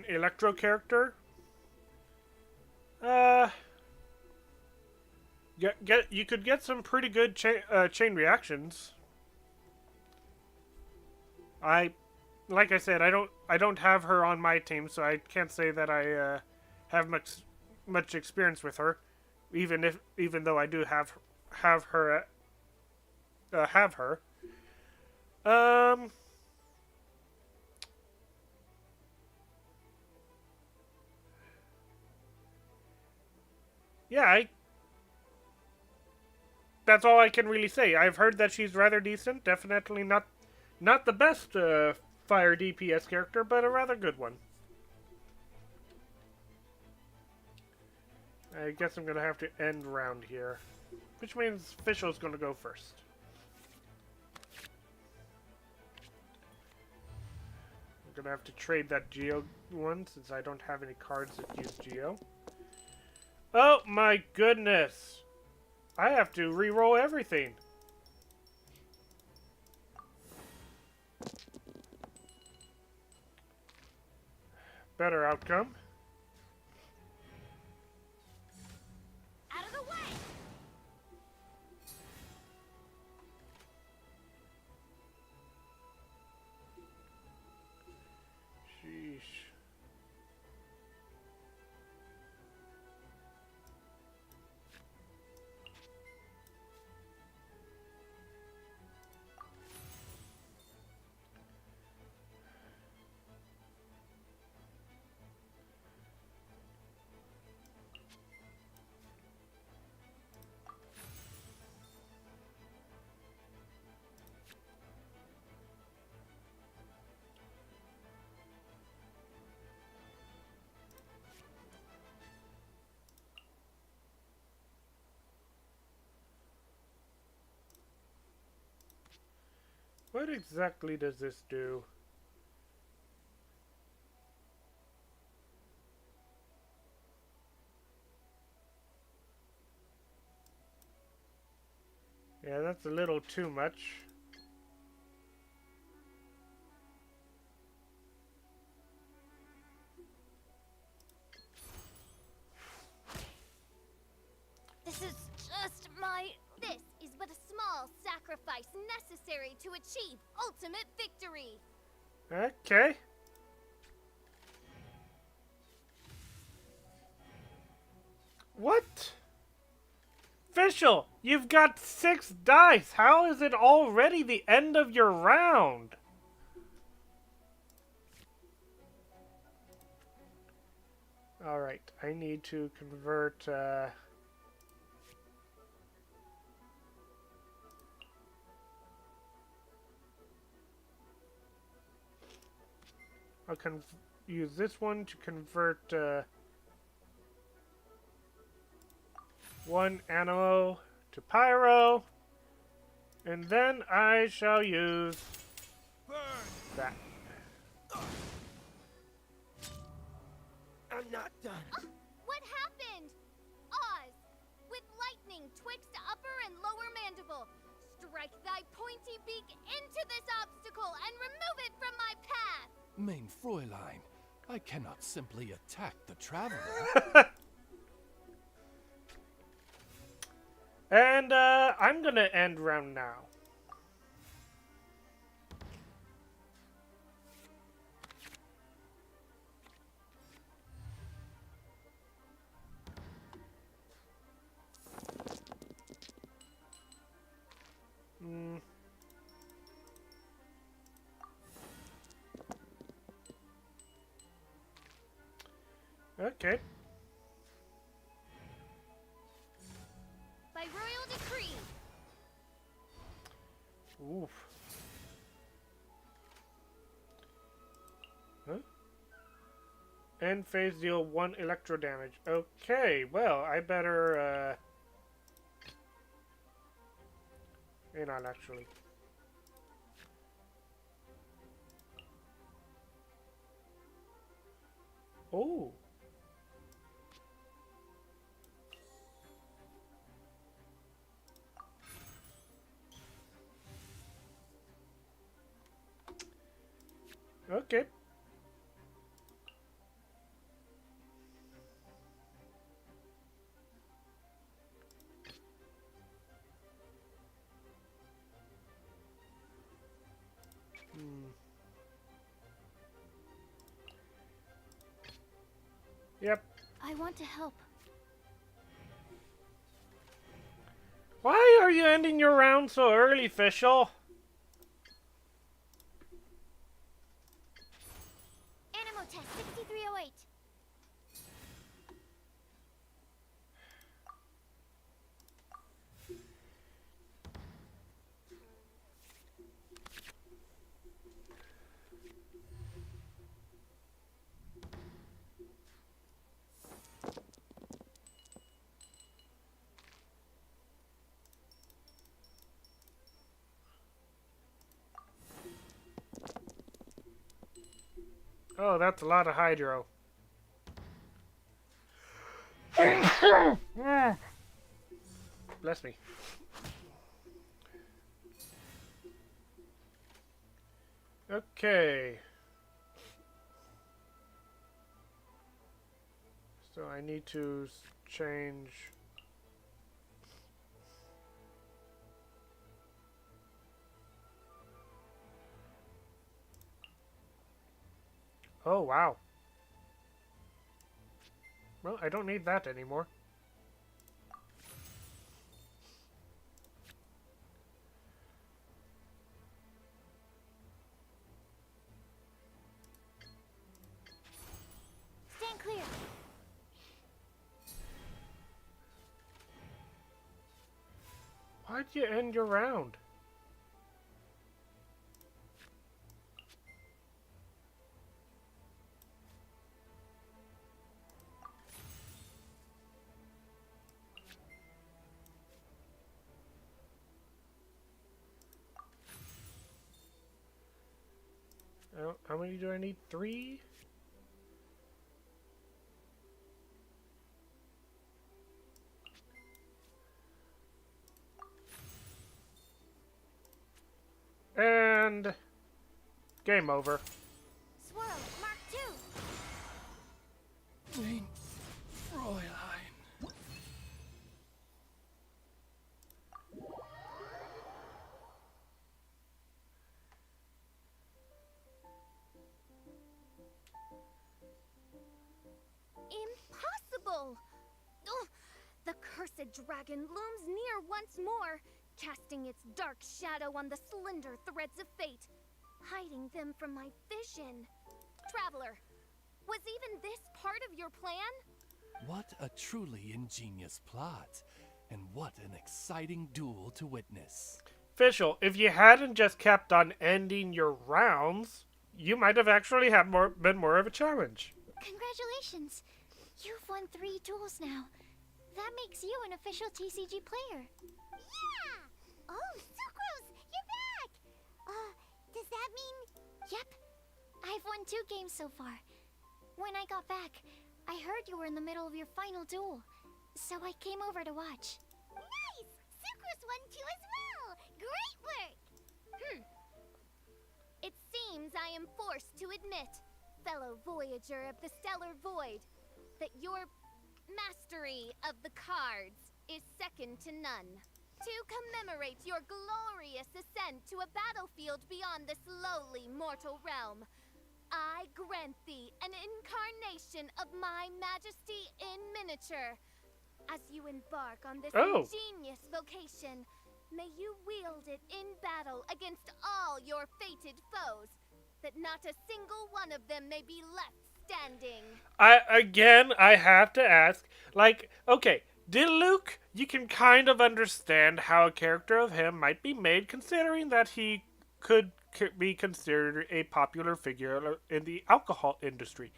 electro character. You could get some pretty good chain reactions. Like I said, I don't have her on my team, so I can't say that I have much experience with her, even though I do have her. Yeah, that's all I can really say. I've heard that she's rather decent. Definitely not the best fire DPS character, but a rather good one. I guess I'm gonna have to end round here, which means Fischl's gonna go first. I'm gonna have to trade that Geo one since I don't have any cards that use Geo. Oh my goodness! I have to re-roll everything. Better outcome. Out of the way! Sheesh. What exactly does this do? Yeah, that's a little too much. This is just my... This is but a small sacrifice necessary to achieve ultimate victory. Okay. What? Fischl, you've got 6 dice. How is it already the end of your round? Alright, I need to convert... I'll use this one to convert 1 Animo to Pyro, and then I shall use that. I'm not done. What happened? Oz, with lightning twixt upper and lower mandible, strike thy pointy beak into this obstacle and remove it from my path. Mein Fräulein, I cannot simply attack the traveler. And I'm gonna end round now. Okay. By royal decree. Oof. Huh? End phase deal 1 electro damage. Okay, well, I better, not actually. Oh. Okay. Yep. I want to help. Why are you ending your round so early, Fischl? Animo test 6308. Oh, that's a lot of hydro. Bless me. Okay. So I need to change. Oh, wow. Well, I don't need that anymore. Stand clear. Why'd you end your round? How many do I need? 3? And game over. Swirl, Mark 2. Mein Fräulein. Impossible! Ugh, the cursed dragon looms near once more, casting its dark shadow on the slender threads of fate, hiding them from my vision. Traveler, was even this part of your plan? What a truly ingenious plot, and what an exciting duel to witness. Fischl, if you hadn't just kept on ending your rounds, you might have actually had been more of a challenge. Congratulations. You've won 3 duels now. That makes you an official TCG player. Yeah! Oh, Sucrose, you're back! Does that mean... Yep. I've won 2 games so far. When I got back, I heard you were in the middle of your final duel. So I came over to watch. Nice! Sucrose won too as well! Great work! It seems I am forced to admit, fellow voyager of the stellar void, that your mastery of the cards is second to none. To commemorate your glorious ascent to a battlefield beyond this lowly mortal realm, I grant thee an incarnation of my majesty in miniature. As you embark on this ingenious vocation, may you wield it in battle against all your fated foes, that not a single one of them may be left standing. I have to ask, like, okay, Diluc, you can kind of understand how a character of him might be made, considering that he could be considered a popular figure in the alcohol industry.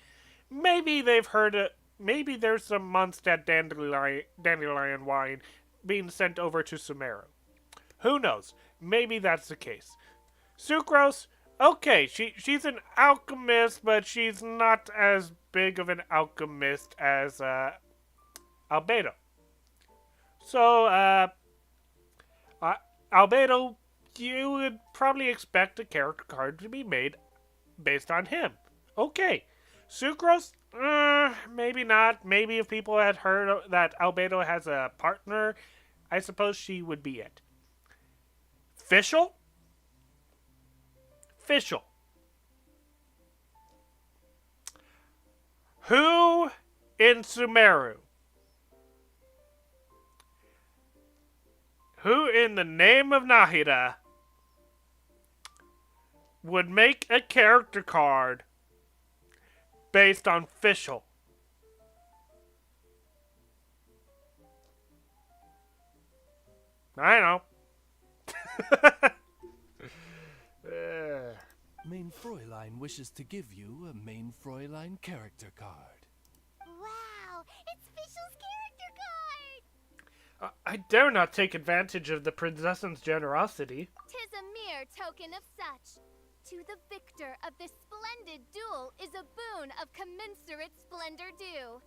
Maybe they've heard maybe there's some Mondstadt dandelion wine being sent over to Sumeru. Who knows? Maybe that's the case. Sucrose, okay, she's an alchemist, but she's not as big of an alchemist as Albedo. So, Albedo, you would probably expect a character card to be made based on him. Okay. Sucrose, maybe not. Maybe if people had heard that Albedo has a partner, I suppose she would be it. Fischl? Fischl. Who in Sumeru? Who in the name of Nahida would make a character card based on Fischl? I know. Main Fräulein wishes to give you a Main Fräulein character card. Wow, it's Fischl's character card! I dare not take advantage of the princess's generosity. 'Tis a mere token of such. To the victor of this splendid duel is a boon of commensurate splendor due.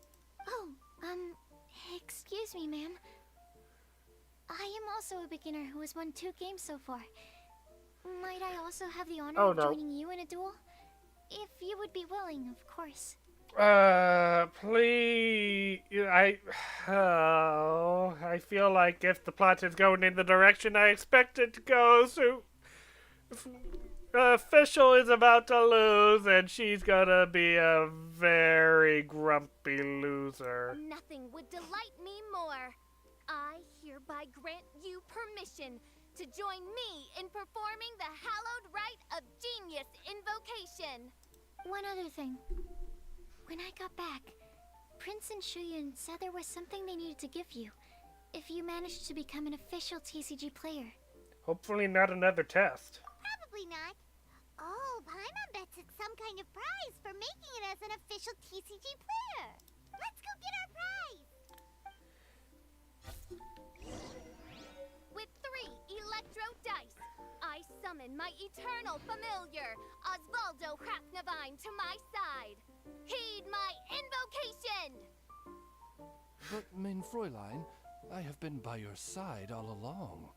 Oh, excuse me, ma'am. I am also a beginner who has won 2 games so far. Might I also have the honor of joining you in a duel? If you would be willing, of course. Please, I feel like if the plot is going in the direction I expect it to go, so Fischl is about to lose, and she's gonna be a very grumpy loser. Nothing would delight me more. I hereby grant you permission to join me in performing the hallowed rite of genius invocation. One other thing. When I got back, Prince and Shuyun said there was something they needed to give you, if you managed to become an official TCG player. Hopefully not another test. Probably not. Oh, Paimon bets it's some kind of prize for making it as an official TCG player. Let's go get our prize! With 3 electro dice, I summon my eternal familiar, Osvaldo Hrafnavine, to my side. Heed my invocation! But, Main Fräulein, I have been by your side all along.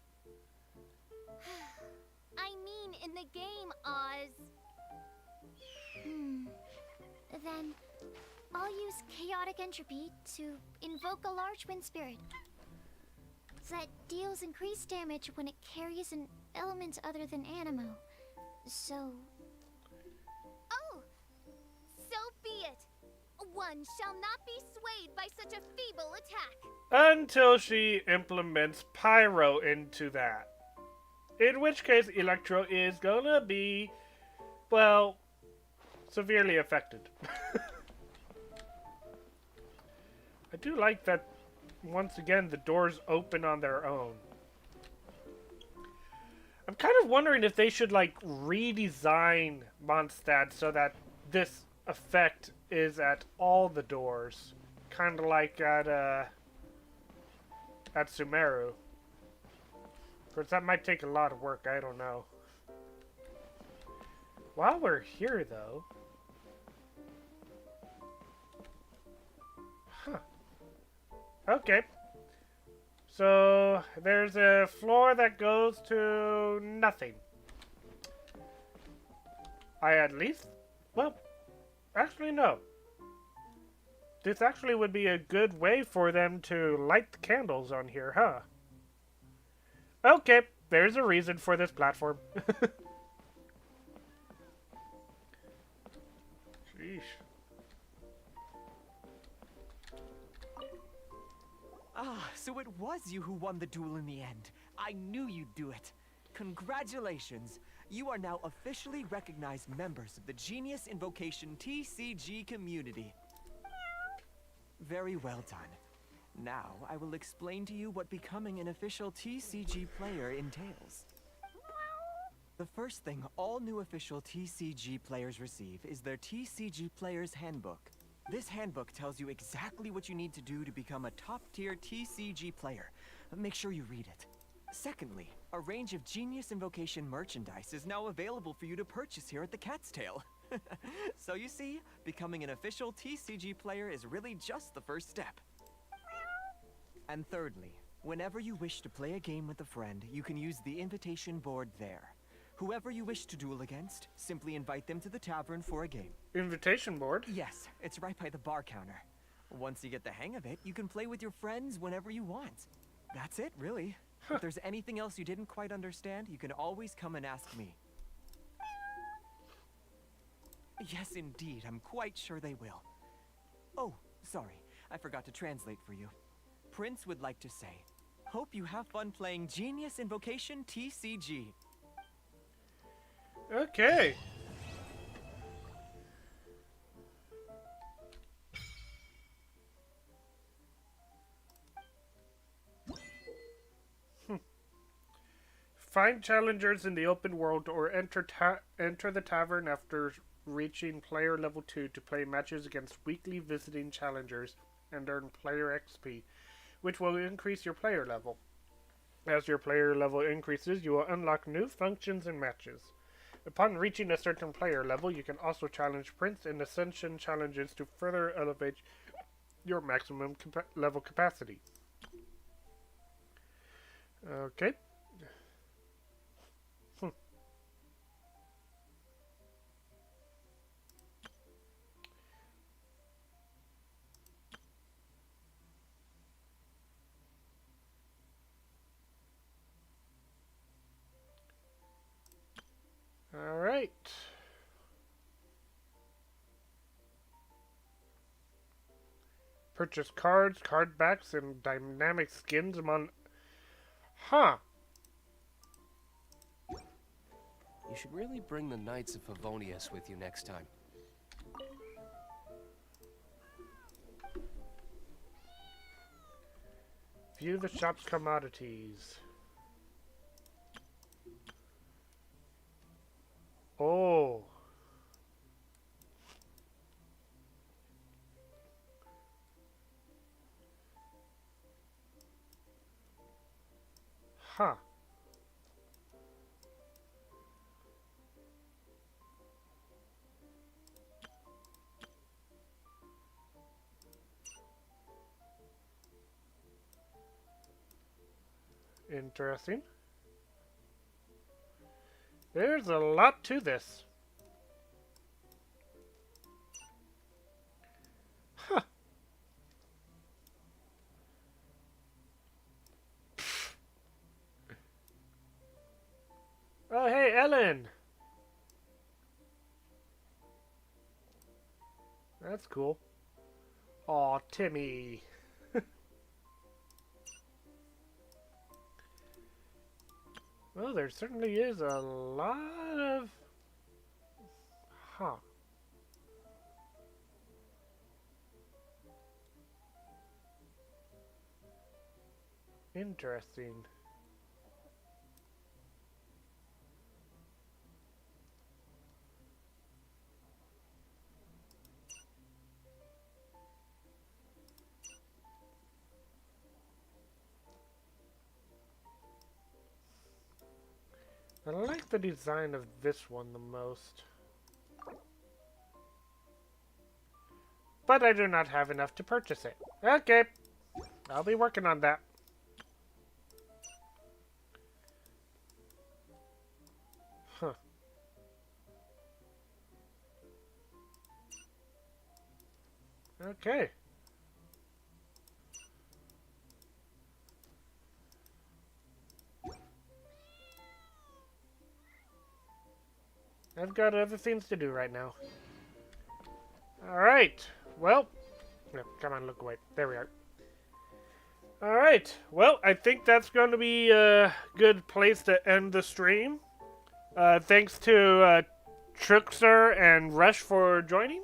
I mean in the game, Oz. Then, I'll use Chaotic Entropy to invoke a large wind spirit that deals increased damage when it carries an element other than Animo. So... Oh! So be it! One shall not be swayed by such a feeble attack. Until she implements Pyro into that. In which case, Electro is gonna be, well, severely affected. I do like that, once again, the doors open on their own. I'm kind of wondering if they should, like, redesign Mondstadt so that this effect is at all the doors. Kind of like at Sumeru. Of course, that might take a lot of work, I don't know. While we're here, though... Huh. Okay. So, there's a floor that goes to nothing. I at least... Well, actually no. This actually would be a good way for them to light the candles on here, huh? Okay, there's a reason for this platform. Sheesh. Ah, so it was you who won the duel in the end. I knew you'd do it. Congratulations. You are now officially recognized members of the Genius Invocation TCG community. Very well done. Now, I will explain to you what becoming an official TCG player entails. The first thing all new official TCG players receive is their TCG Player's Handbook. This handbook tells you exactly what you need to do to become a top-tier TCG player. Make sure you read it. Secondly, a range of Genius Invocation merchandise is now available for you to purchase here at the Cat's Tail. So you see, becoming an official TCG player is really just the first step. And thirdly, whenever you wish to play a game with a friend, you can use the invitation board there. Whoever you wish to duel against, simply invite them to the tavern for a game. Invitation board? Yes, it's right by the bar counter. Once you get the hang of it, you can play with your friends whenever you want. That's it, really. If there's anything else you didn't quite understand, you can always come and ask me. Yes, indeed, I'm quite sure they will. Oh, sorry, I forgot to translate for you. Prince would like to say, hope you have fun playing Genius Invocation TCG. Okay. Find challengers in the open world or enter the tavern after reaching player level 2 to play matches against weekly visiting challengers and earn player XP, which will increase your player level. As your player level increases, you will unlock new functions and matches. Upon reaching a certain player level, you can also challenge Prince and Ascension challenges to further elevate your maximum level capacity. Okay. All right. Purchase cards, card backs, and dynamic skins among... Huh. You should really bring the Knights of Favonius with you next time. View the shop's commodities. Oh. Huh. Interesting. There's a lot to this. Huh. Oh, hey, Ellen. That's cool. Aw, Timmy. Well, there certainly is a lot of... Huh. Interesting. I like the design of this one the most. But I do not have enough to purchase it. Okay. I'll be working on that. Huh. Okay. I've got other things to do right now. Alright. Well. No, come on, look away. There we are. Alright. Well, I think that's going to be a good place to end the stream. Thanks to Trickster and Rush for joining.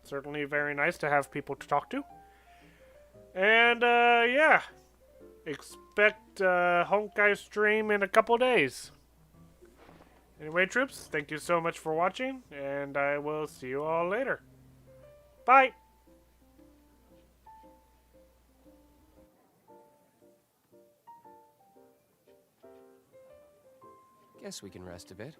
Certainly very nice to have people to talk to. And, yeah. Expect Honkai stream in a couple days. Anyway, troops, thank you so much for watching, and I will see you all later. Bye! Guess we can rest a bit.